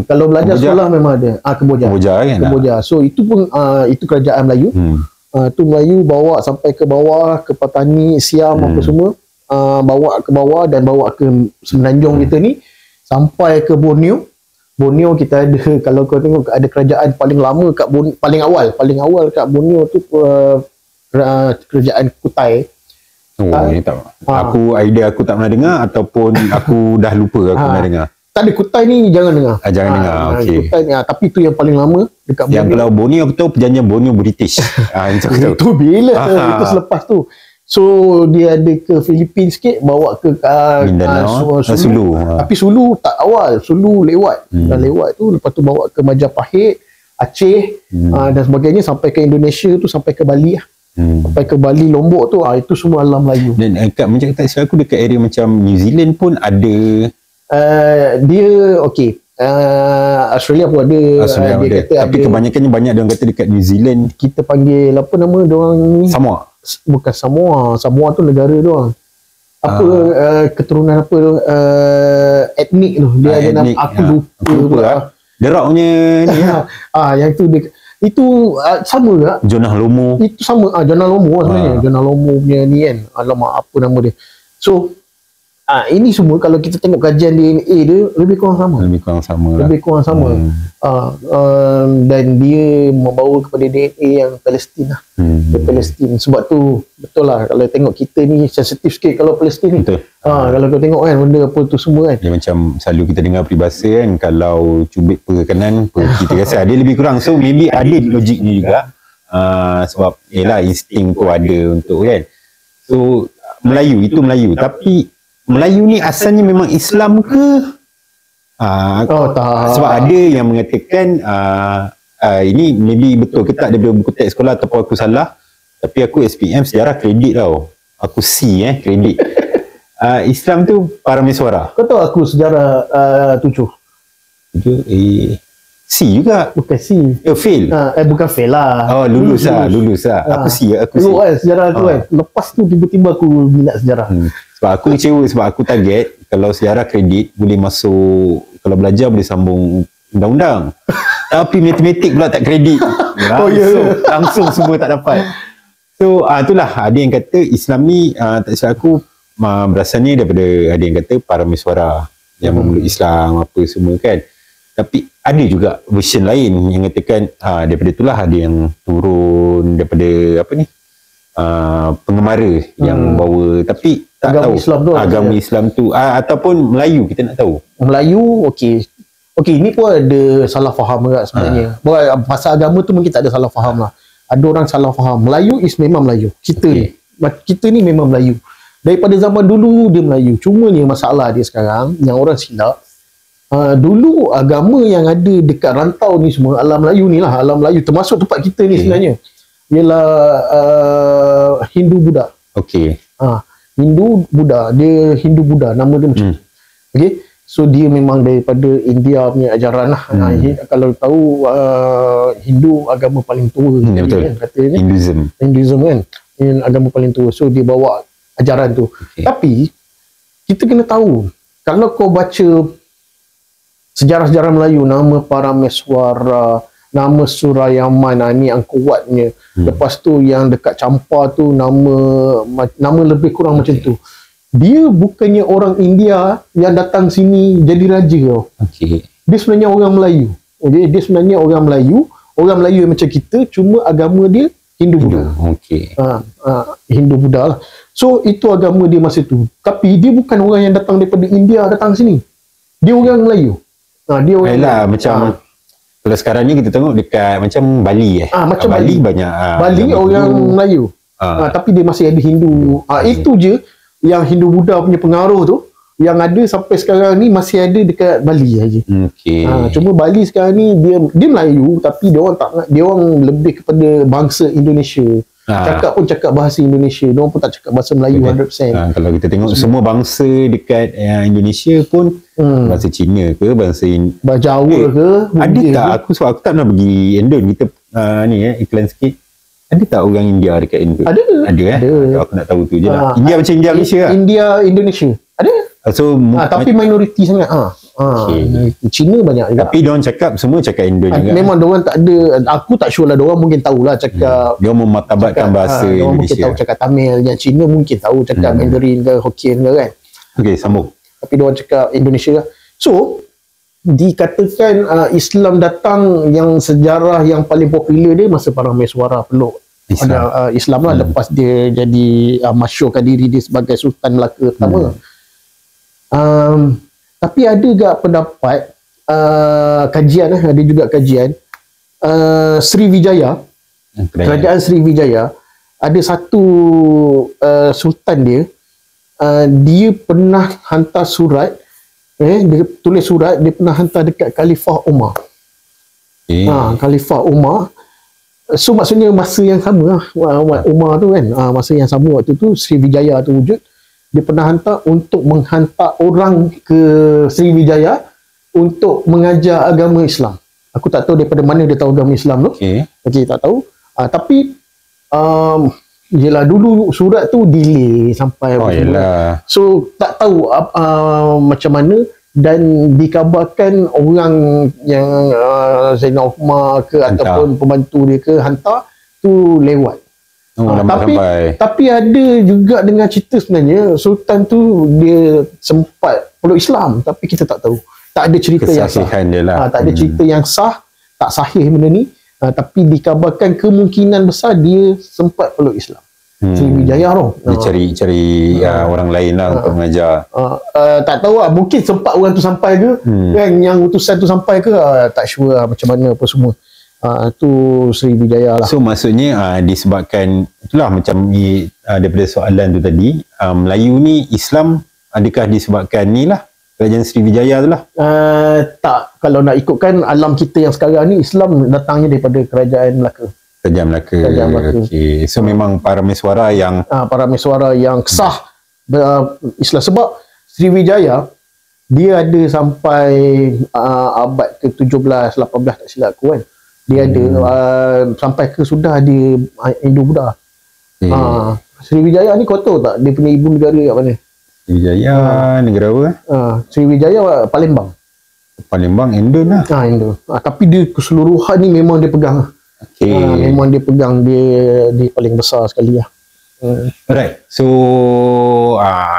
Kalau belajar sekolah memang ada. Kemboja kan. Kemboja. So itu pun itu kerajaan Melayu. Tu Melayu bawa sampai ke bawah ke Patani, Siam apa semua. Bawa ke bawah dan bawa ke Semenanjung kita ni sampai ke Borneo. Borneo kita ada, kalau kau tengok ada kerajaan paling lama kat paling awal kat Borneo tu kerajaan Kutai. Ni tak. Idea aku tak pernah dengar ataupun aku dah lupa aku pernah dengar. Tak ada, Kutai ni jangan dengar. Jangan dengar. Okey. Kutai ni tapi tu yang paling lama dekat Borneo. Yang kalau Borneo aku tahu perjanjian Borneo British. Itu bila itu selepas tu. So dia ada ke Filipin sikit, bawa ke Mindanao, Sulu. Tapi Sulu tak awal, Sulu lewat. Dah lewat tu, lepas tu bawa ke Majapahit, Aceh dan sebagainya sampai ke Indonesia tu, sampai ke Bali lah. Sampai ke Bali, Lombok tu, itu semua alam Melayu. Dan macam tak silap aku dekat area macam New Zealand pun ada. Dia okey. Australia pun ada. Dia kata tapi ada. Kebanyakannya banyak dia orang kata dekat New Zealand. Kita panggil apa nama dia orang ni? Samoa. Bukan Samoa. Samoa tu negara dia orang. Apa keturunan apa etnik tu. Dia ada nama aku lupa lah. Derak punya ni. Yang tu dia itu sama tak? Jonah Lomo. Itu sama. Jonah Lomo sebenarnya. Jonah Lomo punya ni kan. Alamak, apa nama dia. So, ini semua kalau kita tengok kajian DNA dia, lebih kurang sama. Dan dia membawa kepada DNA yang Palestin lah. Palestin. Sebab tu, betul lah. Kalau tengok kita ni sensitif sikit kalau Palestin ni. Kalau kau tengok kan, benda apa tu semua kan. Dia macam selalu kita dengar peribahasa kan, kalau cubit perkanan, kita rasa dia lebih kurang. So maybe ada logik ni juga. Sebab yelah insting tu ada untuk kan. So Melayu, itu Melayu. Tapi Melayu ni asalnya memang Islam ke? Tak. Sebab ada yang mengatakan ini maybe betul ke tak daripada buku teks sekolah ataupun aku salah. Tapi aku SPM sejarah kredit tau. Aku C kredit. Islam tu Parameswara. Kau tahu aku sejarah 7? C juga. Bukan C. Fail. Bukan fail lah. Lulus lah. Aku C. Dulu kan sejarah tu kan. Lepas tu tiba-tiba aku minat sejarah. Sebab aku kecewa sebab aku target kalau sejarah kredit boleh masuk, kalau belajar boleh sambung undang-undang. Tapi matematik pula tak kredit. Langsung semua tak dapat. So itulah ada yang kata Islam ni tak silap aku berasalnya daripada, ada yang kata Parameswara yang memeluk Islam apa semua kan. Tapi ada juga version lain yang katakan daripada itulah ada yang turun daripada apa ni pengemara yang bawa, tapi tak agama tahu Islam tu agama Islam tu ataupun Melayu kita nak tahu. Melayu okey ni pun ada salah faham juga sebenarnya. Pasal agama tu mungkin tak ada salah faham lah. Ada orang salah faham. Melayu is memang Melayu. Kita ni memang Melayu. Daripada zaman dulu dia Melayu. Cuma ni masalah dia sekarang yang orang silap. Dulu agama yang ada dekat rantau ni semua alam Melayu ni lah, alam Melayu termasuk tempat kita ni sebenarnya ialah Hindu Buddha. Hindu Buddha, dia Hindu Buddha nama dia macam so dia memang daripada India punya ajaran lah. Kalau tahu Hindu agama paling tua kan, katanya Hinduism kan agama paling tua, so dia bawa ajaran tu. Tapi kita kena tahu, kalau kau baca sejarah-sejarah Melayu, nama Parameswara, nama Surayaman, ni yang kuatnya. Lepas tu yang dekat Champa tu nama lebih kurang macam tu. Dia bukannya orang India yang datang sini jadi raja tau. Dia sebenarnya orang Melayu. Dia sebenarnya orang Melayu yang macam kita, cuma agama dia Hindu Buddha. Hindu Buddha lah. So itu agama dia masa tu. Tapi dia bukan orang yang datang daripada India datang sini. Dia orang Melayu. Dia orang macam kalau sekarang ni kita tengok dekat macam Bali macam Bali banyak Bali orang Melayu. Tapi dia masih ada Hindu. Itu je yang Hindu Buddha punya pengaruh tu yang ada sampai sekarang ni masih ada dekat Bali aja. Cuma Bali sekarang ni dia Melayu tapi dia orang lebih kepada bangsa Indonesia. Cakap pun cakap bahasa Indonesia. Diorang pun tak cakap bahasa Melayu 100%. Kalau kita tengok semua bangsa dekat Indonesia pun bahasa Cina ke, bahasa Jawa ke. Ada tak? Aku tak pernah pergi Indon. Kita iklan sikit. Ada tak orang India dekat Indon? Ada. Ada. Aku nak tahu tu je lah. India macam India Malaysia lah. India Indonesia. Ada. So tapi minoriti sangat. Cina banyak juga. Tapi diorang semua cakap Indon juga. Memang diorang tak ada, aku tak sure lah, diorang mungkin tahulah cakap. Diorang memartabatkan bahasa diorang Indonesia. mungkin tahu cakap Tamil. Yang Cina mungkin tahu cakap Mandarin ke Hokkien ke kan. Okey, sambung. Tapi diorang cakap Indonesia lah. So dikatakan Islam datang, yang sejarah yang paling popular dia masa para Meswara peluk Islam lah, lepas dia jadi masyurkan diri dia sebagai Sultan Melaka pertama. Tapi ada juga pendapat kajian, ada juga kajian Sriwijaya, kerajaan Sriwijaya, ada satu sultan dia, dia pernah hantar surat, dia tulis surat, dia pernah hantar dekat Khalifah Umar. Khalifah Umar. So maksudnya masa yang sama lah, Umar tu kan, masa yang sama waktu tu Sriwijaya tu wujud. Dia pernah hantar untuk menghantar orang ke Sriwijaya untuk mengajar agama Islam. Aku tak tahu daripada mana dia tahu agama Islam tu. Okey, tak tahu. Tapi yelah, dulu surat tu delay sampai so tak tahu macam mana, dan dikabarkan orang yang Zainal Umar ke ataupun pembantu dia ke hantar tu lewat. Tapi ada juga dengan cerita sebenarnya Sultan tu dia sempat peluk Islam, tapi kita tak tahu. Tak ada cerita yang sah. Tak ada cerita yang sah, tak sahih benda ni. Tapi dikabarkan kemungkinan besar dia sempat peluk Islam. Sriwijaya tu. Dia cari orang lain lah untuk mengajar. Tak tahu lah, mungkin sempat orang tu sampai ke, kan, yang utusan tu sampai ke, tak sure lah macam mana apa semua. Tu Sriwijaya lah. So maksudnya disebabkan itulah macam daripada soalan tu tadi, Melayu ni Islam adakah disebabkan ni lah kerajaan Sriwijaya tu lah? Tak, kalau nak ikutkan alam kita yang sekarang ni, Islam datangnya daripada kerajaan Melaka. Kerajaan Melaka. Okay. So memang para Meswara yang sah Islam, sebab Sriwijaya dia ada sampai abad ke-17, 18 tak silap aku kan. Dia ada sampai ke sudah dia Indo-Buddha. Sriwijaya ni kau tahu tak dia punya ibu negara kat mana? Sriwijaya negara apa? Sriwijaya Palembang. Indon lah. Indon. Tapi dia keseluruhan ni memang dia pegang. Memang dia pegang, dia paling besar sekali lah. Alright. So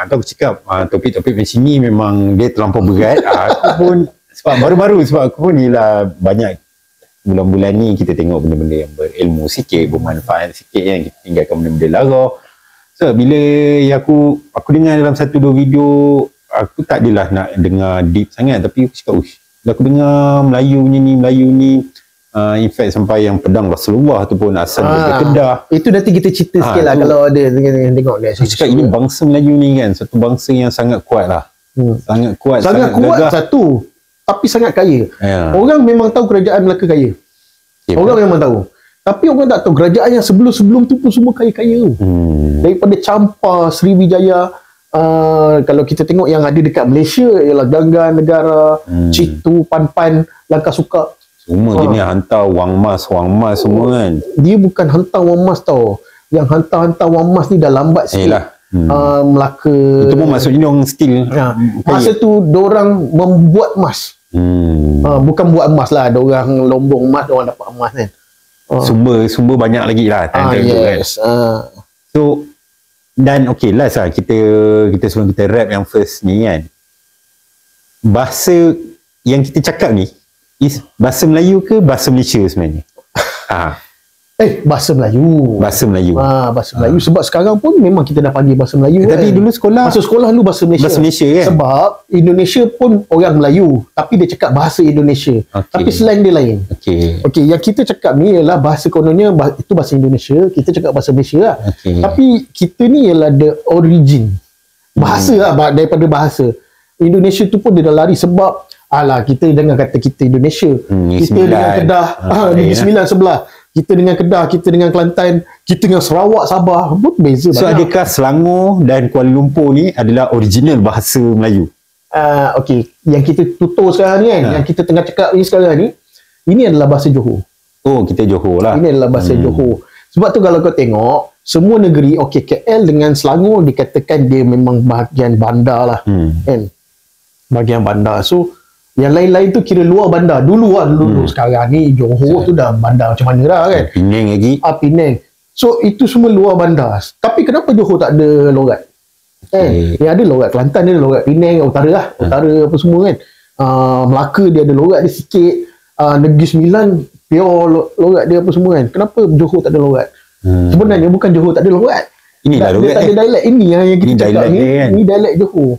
aku cakap topik-topik macam ni memang dia terlampau berat. Aku pun sebab baru-baru, sebab aku pun ni lah banyak bulan-bulan ni kita tengok benda-benda yang berilmu sikit, bermanfaat sikit kan, kita tinggalkan benda-benda lara. So bila aku dengar dalam 1-2 video, aku tak adalah nak dengar deep sangat, tapi aku cakap bila aku dengar Melayu ni in fact sampai yang pedang Rasulullah tu pun asal dari Kedah. Itu nanti kita cerita sikit lah kalau ada tengok dia. Aku cakap ini bangsa Melayu ni kan satu bangsa yang sangat kuat lah. Sangat kuat gagah. Satu, tapi sangat kaya. Orang memang tahu kerajaan Melaka kaya. Orang memang tahu. Tapi orang tak tahu kerajaan yang sebelum-sebelum tu pun semua kaya-kaya tu. Daripada Champa, Sriwijaya, kalau kita tengok yang ada dekat Malaysia ialah Ganggan Negara, Citu, Pan, Langkah Suka. Semua jenis hantar wang mas semua kan. Dia bukan hantar wang mas tau. Yang hantar wang mas ni dah lambat sikit. Melaka. Itu pun maksudnya orang still. Masa tu diorang membuat emas. Bukan buat emas lah, diorang lombong emas, diorang dapat emas kan. Sumber banyak lagi lah yes. So dan okay last lah kita sebelum kita wrap yang first ni kan, bahasa yang kita cakap ni bahasa Melayu ke bahasa Malaysia sebenarnya? Bahasa Melayu. Bahasa Melayu. Sebab sekarang pun memang kita dah panggil bahasa Melayu. Tapi dulu masa sekolah dulu bahasa Malaysia. Bahasa Malaysia kan? Sebab Indonesia pun orang Melayu, tapi dia cakap bahasa Indonesia. Tapi slang dia lain. Okey, yang kita cakap ni ialah bahasa kononnya itu bahasa Indonesia, kita cakap bahasa Malaysia lah. Tapi kita ni ialah the origin. Bahasa lah, daripada bahasa. Indonesia tu pun dia dah lari sebab kita jangan kata kita Indonesia. Kita dengan Kedah, Negeri Sembilan sebelah. kita dengan Kedah, kita dengan Kelantan, kita dengan Sarawak, Sabah pun beza So banyak. adakah Selangor dan Kuala Lumpur ni adalah original bahasa Melayu? Okey, yang kita tutur sekarang ni kan, yang kita tengah cakap ni sekarang ni, ini adalah bahasa Johor. Oh, kita Johor lah. Ini adalah bahasa Johor. Sebab tu kalau kau tengok, semua negeri, okey, KL dengan Selangor dikatakan dia memang bahagian bandar lah. Kan? Bahagian bandar. So, yang lain-lain tu kira luar bandar. Dulu. Sekarang ni Johor tu dah bandar macam mana dah kan. Penang lagi. Penang. So, itu semua luar bandar. Tapi kenapa Johor tak ada logat? Yang ada logat Kelantan, dia ada logat Penang, utara lah. Utara apa semua kan. Melaka dia ada logat dia sikit. Negeri Sembilan, pure logat dia apa semua kan. Kenapa Johor tak ada logat? Sebenarnya bukan Johor tak ada logat. Inilah logat dia tak ada dialek. Ini yang kita cakap ni. kan? Ini dialek Johor.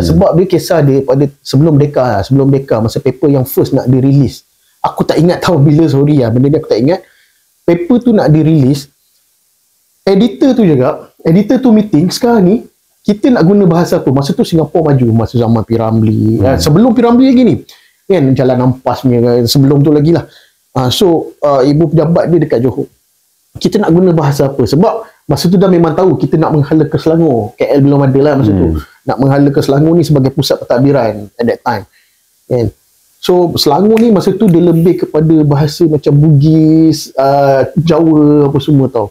Sebab dia kisah dia pada sebelum Merdeka, masa paper yang first nak dirilis. Aku tak ingat tahu bila, sorry lah, benda ni aku tak ingat. Paper tu nak dirilis, editor tu meeting, sekarang ni kita nak guna bahasa apa? Masa tu Singapura maju, masa zaman P. Ramlee. Sebelum P. Ramlee lagi ni kan, Jalan Ampas punya kan, sebelum tu lagi lah. So ibu pejabat dia dekat Johor, kita nak guna bahasa apa? Sebab masa tu dah memang tahu kita nak menghala ke Selangor. KL belum ada lah masa tu. Nak menghala ke Selangor ni sebagai pusat pentadbiran at that time. Kan? So Selangor ni masa tu dia lebih kepada bahasa macam Bugis, Jawa apa semua tau.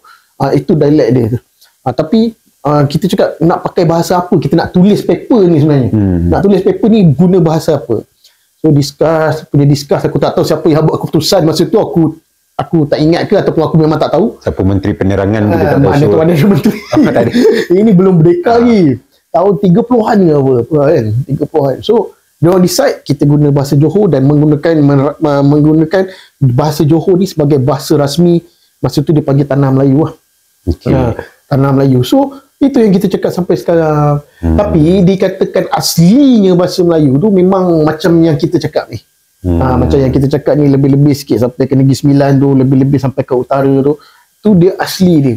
Itu dialek dia tu. Tapi kita cakap nak pakai bahasa apa? Kita nak tulis paper ni sebenarnya. Nak tulis paper ni guna bahasa apa? So discuss, aku tak tahu siapa yang buat keputusan masa tu, aku tak ingat ke ataupun aku memang tak tahu. Siapa Menteri Penerangan kita tak tahu. Mana menteri. Ini belum merdeka lagi. Tahun 30-an ke apa kan? 30-an. So diorang decide kita guna bahasa Johor dan menggunakan bahasa Johor ni sebagai bahasa rasmi. Masa tu dia panggil Tanah Melayu lah. Tanah Melayu. So itu yang kita cakap sampai sekarang. Tapi dikatakan aslinya bahasa Melayu tu memang macam yang kita cakap ni. Macam yang kita cakap ni lebih-lebih sikit sampai ke Negeri Sembilan tu, lebih-lebih sampai ke utara tu dia asli dia.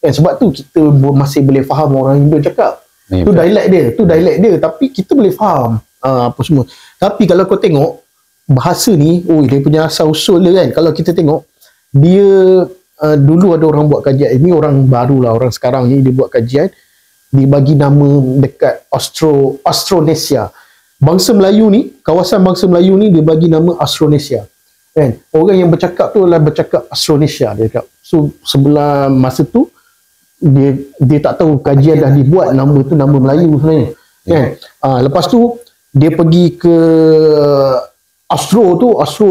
Sebab tu kita masih boleh faham orang Indo cakap. Tu dialek dia, tapi kita boleh faham apa semua. Tapi kalau kau tengok bahasa ni, dia punya asal usul dia kan. Kalau kita tengok dia dulu ada orang buat kajian. Ini orang baru lah, orang sekarang ni dia buat kajian, dia bagi nama dekat Austronesia. Bangsa Melayu ni, kawasan bangsa Melayu ni dia bagi nama Austronesia. Kan? Orang yang bercakap tu adalah bercakap Austronesia dia cakap. So sebelah masa tu dia tak tahu kajian dah dibuat, nama tu nama Melayu sebenarnya. Kan? Lepas tu dia pergi ke Austro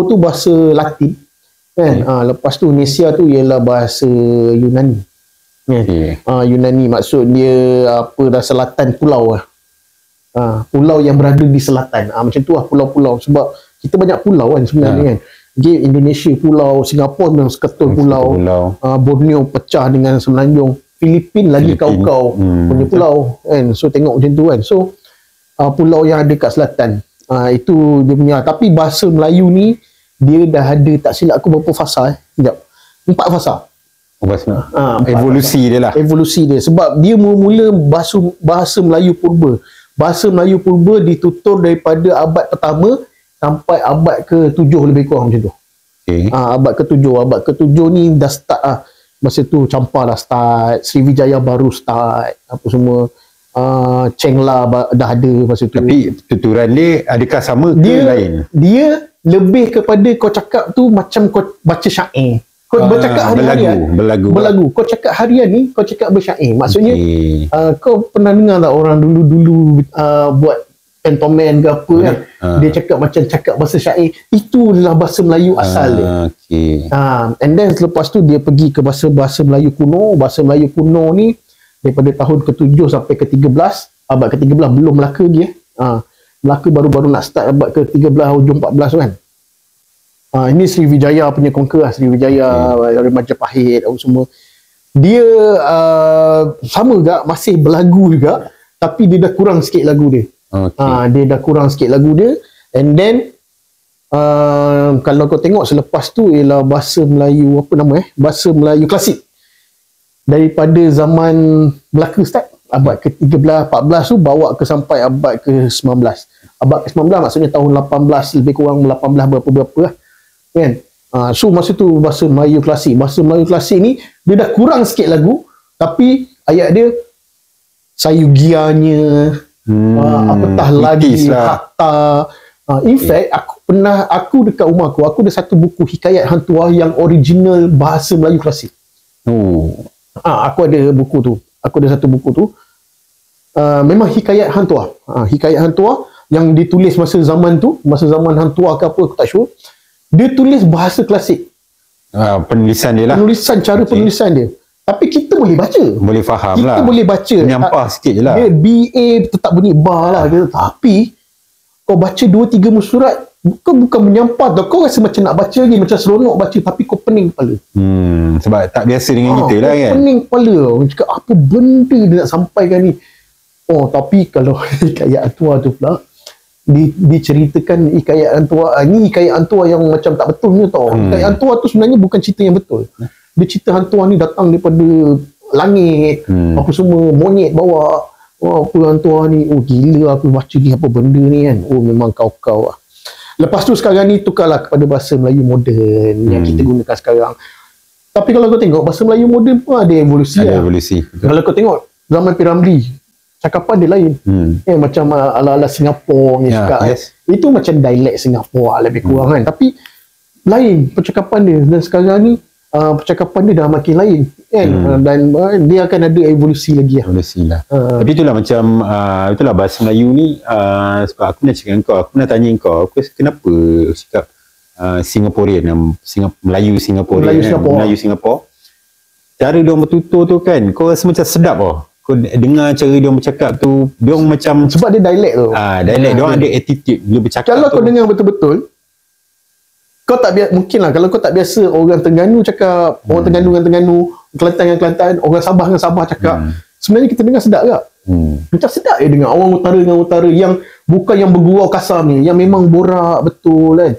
tu bahasa Latin. Kan? Lepas tu Nesia tu ialah bahasa Yunani. Yunani maksud dia apa dah selatan pulau lah. Pulau yang berada di selatan. Macam tu lah pulau-pulau. Sebab kita banyak pulau kan sebenarnya kan. Okay, Indonesia pulau, Singapura memang seketul pulau. Borneo pecah dengan Semenanjung. Filipin lagi kau-kau punya pulau kan. So tengok macam tu kan. So pulau yang ada kat selatan. Itu dia punya. Tapi bahasa Melayu ni dia dah ada, tak silap aku berapa fasa sekejap. 4 fasa. Evolusi dia lah. Evolusi dia. Sebab dia mula bahasa Melayu purba. Bahasa Melayu purba ditutur daripada abad pertama sampai abad ke-7 lebih kurang macam tu. Abad ke-7 ni dah start lah. Masa tu Champa dah start, Sriwijaya baru start, apa semua. Chengla dah ada masa tu. Tapi tuturan dia adakah sama ke lain? Dia lebih kepada kau cakap tu macam kau baca syair. Kau bercakap harian. Berlagu. Kau cakap harian ni, kau cakap bersyair. Maksudnya, kau pernah dengar tak orang dulu-dulu buat pantomime ke apa kan? Dia cakap macam cakap bahasa syair. Itulah bahasa Melayu asal dia. And then selepas tu dia pergi ke bahasa Melayu kuno. Bahasa Melayu kuno ni daripada tahun ke-7 sampai ke-13. Abad ke-13 belum Melaka lagi. Melaka baru-baru nak start abad ke-13 hujung 14 kan. Ini Sriwijaya punya conquer lah. Sriwijaya dari Majapahit semua. Dia sama juga, masih berlagu juga, tapi dia dah kurang sikit lagu dia. Dia dah kurang sikit lagu dia. And then kalau kau tengok selepas tu ialah bahasa Melayu apa nama bahasa Melayu klasik. Daripada zaman Melaka start abad ke-13, 14 tu bawa ke sampai abad ke-19. Abad ke-19 maksudnya tahun 18 lebih kurang 18 berapa-berapa lah. Kan? So masa tu bahasa Melayu klasik. Bahasa Melayu klasik ni dia dah kurang sikit lagu, tapi ayat dia sayugianya, apatah lagi, hatta. In fact, aku dekat rumah aku ada satu buku hikayat hantuah yang original bahasa Melayu klasik. Aku ada buku tu. Aku ada satu buku tu. Memang hikayat hantuah. Hikayat hantuah yang ditulis masa zaman tu, masa zaman hantuah ke apa aku tak sure. Dia tulis bahasa klasik. Penulisan dia lah. Cara penulisan dia. Tapi kita boleh baca. Boleh faham kita lah. Kita boleh baca. Menyampah sikit je lah. Dia BA tetap bunyi bar lah. Tapi kau baca 2-3 muka surat, kau bukan menyampah tau. Kau rasa macam nak baca lagi, macam seronok baca, tapi kau pening kepala. Sebab tak biasa dengan kita lah kan. Pening kepala. Kau cakap apa benda dia nak sampaikan ni. Tapi kalau hikayat hantuah tu pula, diceritakan hikayat hantuah, ni hikayat hantuah yang macam tak betul ni tau. Hikayat hantuah tu sebenarnya bukan cerita yang betul. Dia cerita hantuah ni datang daripada langit, apa semua, monyet bawa. Apa hantuah ni, gila aku baca ni apa benda ni kan. Memang kau-kau lah. Lepas tu sekarang ni tukarlah kepada bahasa Melayu moden yang kita gunakan sekarang. Tapi kalau kau tengok bahasa Melayu moden pun ada evolusi. Ada evolusi. Kalau kau tengok zaman P. Ramlee, cakapan dia lain. Macam ala-ala Singapura ni cakap. Itu macam dialek Singapura lebih kurang kan. Tapi lain percakapan dia. Dan sekarang ni percakapan dia dah makin lain kan. Dan dia akan ada evolusi lagi lah. Evolusi lah. Tapi itulah macam itulah bahasa Melayu ni, sebab aku nak cakap kau, aku nak tanya kau, kenapa cakap Singaporean, Melayu Singaporean, Melayu Singapura, cara dia orang bertutur tu kan, kau rasa macam sedap kau dengar cara dia orang bercakap tu, dia orang macam, sebab dia dialek tu. Dialek dia orang ada attitude bila bercakap. Kalau kau dengar betul-betul, kau tak biasa, mungkin lah kalau kau tak biasa orang Terengganu cakap, orang Terengganu dengan Terengganu, Kelantan dengan Kelantan, orang Sabah dengan Sabah cakap, sebenarnya kita dengar sedap tak? Macam sedap je dengar orang utara dengan utara yang bukan yang bergurau kasar ni, yang memang borak betul kan.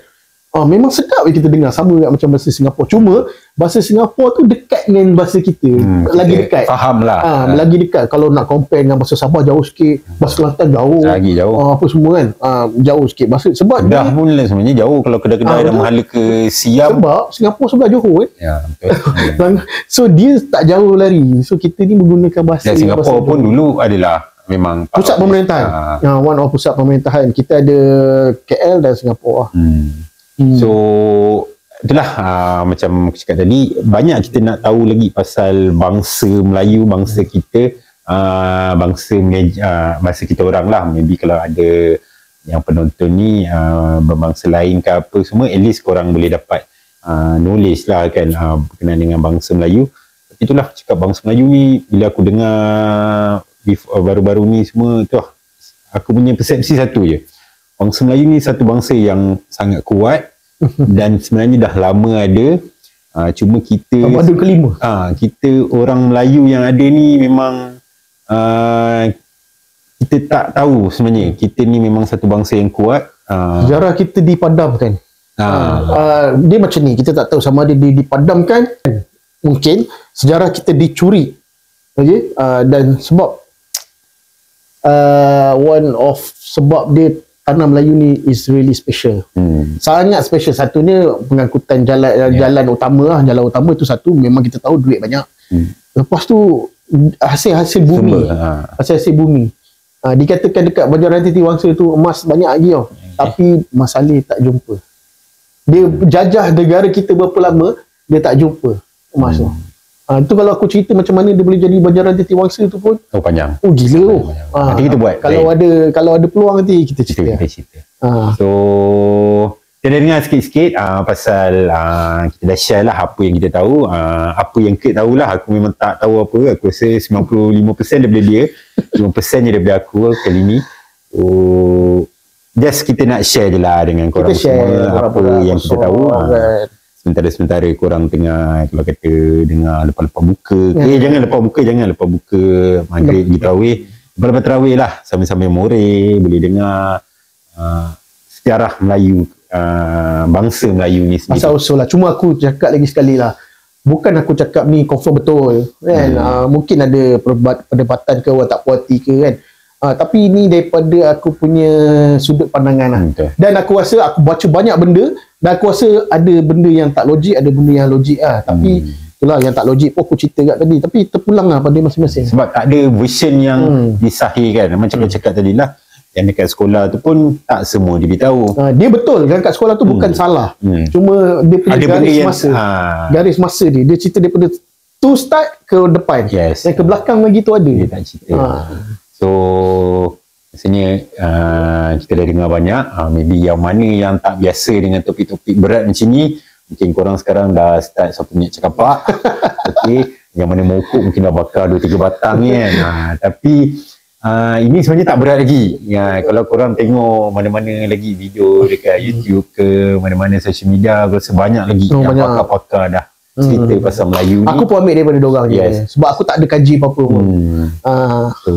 Memang sedap je kita dengar, sama macam bahasa Singapura. Cuma bahasa Singapura tu dekat dengan bahasa kita, lagi dekat. Faham lah. Lagi dekat. Kalau nak compare dengan bahasa Sabah jauh sikit, bahasa Kelantan jauh. Lagi jauh. Apa semua kan, jauh sikit. Sebab Kedah pun sebenarnya jauh kalau kedai-kedai dah menghala ke Siam. Sebab Singapura sebelah Johor kan. Ya, betul. So dia tak jauh lari. So kita ni menggunakan bahasa. Dan Singapura pun dulu adalah memang pusat pemerintahan. One of pusat pemerintahan. Kita ada KL dan Singapura. So itulah macam aku cakap tadi, banyak kita nak tahu lagi pasal bangsa Melayu, bangsa kita, bangsa kita orang lah. Maybe kalau ada yang penonton ni berbangsa lain ke apa semua, at least korang boleh dapat knowledge lah kan berkenaan dengan bangsa Melayu. Tapi itulah cakap bangsa Melayu ni, bila aku dengar baru-baru ni semua tu, aku punya persepsi satu je, bangsa Melayu ni satu bangsa yang sangat kuat dan sebenarnya dah lama ada. Cuma kita Tamadun kelima. Kita orang Melayu yang ada ni memang kita tak tahu sebenarnya kita ni memang satu bangsa yang kuat. Sejarah kita dipadamkan. Dia macam ni, kita tak tahu sama ada dia dipadamkan, mungkin sejarah kita dicuri. Okay? Dan sebab one of sebab dia tanah Melayu ni is really special. Sangat special. Satunya pengangkutan jalan utama lah. Jalan utama tu satu, memang kita tahu duit banyak. Lepas tu hasil bumi. Hasil bumi. Dikatakan dekat Banjaran Titiwangsa tu emas banyak lagi tau. Tapi Mas Ali tak jumpa. Dia jajah negara kita berapa lama, dia tak jumpa emas tu. Itu kalau aku cerita macam mana dia boleh jadi Banjaran Titiwangsa tu pun panjang. Gila tu. Nanti kita buat. Kalau ada peluang nanti kita cerita. So kita dah dengar sikit-sikit pasal kita dah share lah apa yang kita tahu, apa yang Kurt tahulah. Aku memang tak tahu apa. Aku rasa 95% daripada dia, 5% je daripada aku kali ni. Just kita nak share je lah dengan korang semua apa yang kita tahu. Sementara-sementara korang tengah, kalau kata dengar lepas-lepas buka ke, jangan lepas buka maghrib pergi tarawih, lepas tarawih lah sambil-sambil more boleh dengar sejarah Melayu, bangsa Melayu ni sendiri. Asal-usul lah. Cuma aku cakap lagi sekali lah, bukan aku cakap ni confirm betul kan. Mungkin ada perdebatan ke, orang tak puas hati ke kan. Tapi ini daripada aku punya sudut pandangan lah. Betul. Dan aku rasa aku baca banyak benda dan aku rasa ada benda yang tak logik, ada benda yang logik lah. Tapi itulah yang tak logik pun aku cerita kat tadi. Tapi terpulang lah pada masing-masing. Sebab tak ada version yang disahihkan. Macam kau cakap tadi lah, yang dekat sekolah tu pun tak semua dia beritahu. Dia betul kan kat sekolah tu bukan salah. Cuma dia punya Ada benda garis yang masa. Garis masa dia cerita daripada tu start ke depan. Yes. Yang ke belakang lagi tu ada. Dia tak cerita. So rasanya kita dah dengar banyak. Maybe yang mana yang tak biasa dengan topik-topik berat macam ni, mungkin korang sekarang dah start satu minit cakapak. Okay. Yang mana mokok mungkin dah bakar 2-3 batang kan. Tapi ini sebenarnya tak berat lagi. Kalau korang tengok mana-mana lagi video dekat YouTube ke mana-mana social media, aku rasa banyak lagi yang banyak. pakar-pakar dah cerita pasal Melayu ni. Aku pun ambil daripada diorang je. Sebab aku tak ada kaji apa-apa pun. So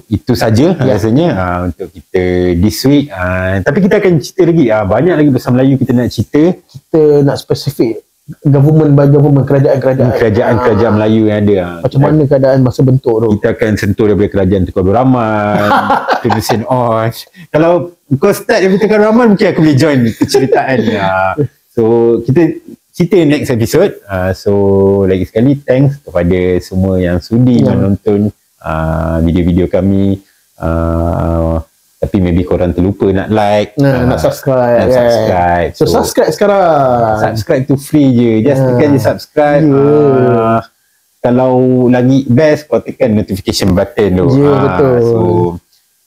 itu saja rasanya untuk kita this week. Tapi kita akan cerita lagi. Banyak lagi pasal Melayu kita nak cerita. Kita nak spesifik government by government, kerajaan Melayu yang ada. Macam mana keadaan masa bentuk tu. Kita akan sentuh daripada kerajaan Tengku Abdul Rahman, Tun Hussein Osh. Kalau kau start daripada Tengku Abdul Rahman, mungkin aku boleh join keceritaan. So kita cerita next episode. So lagi sekali thanks kepada semua yang sudi menonton video-video kami. Tapi maybe korang terlupa nak like, nak subscribe. So subscribe sekarang. Subscribe tu free je. Just tekan je subscribe. Kalau lagi best, kau tekan notification button tu. Betul. So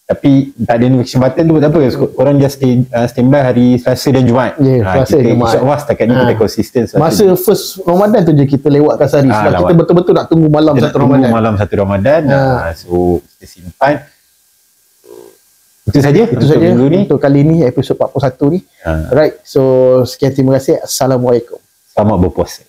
tapi tak ada notification button tu tak apa. Korang just stand by hari Selasa dan Jumaat. Selasa dan Jumaat. InsyaAllah setakat ni kita konsisten. Masa first Ramadan tu je kita lewatkan sehari. Sebab kita betul-betul nak tunggu malam satu Ramadan. Malam satu Ramadan. So kita simpan. Itu saja minggu ni. Untuk kali ni episod 41 ni. Alright. So sekian, terima kasih. Assalamualaikum. Selamat berpuasa.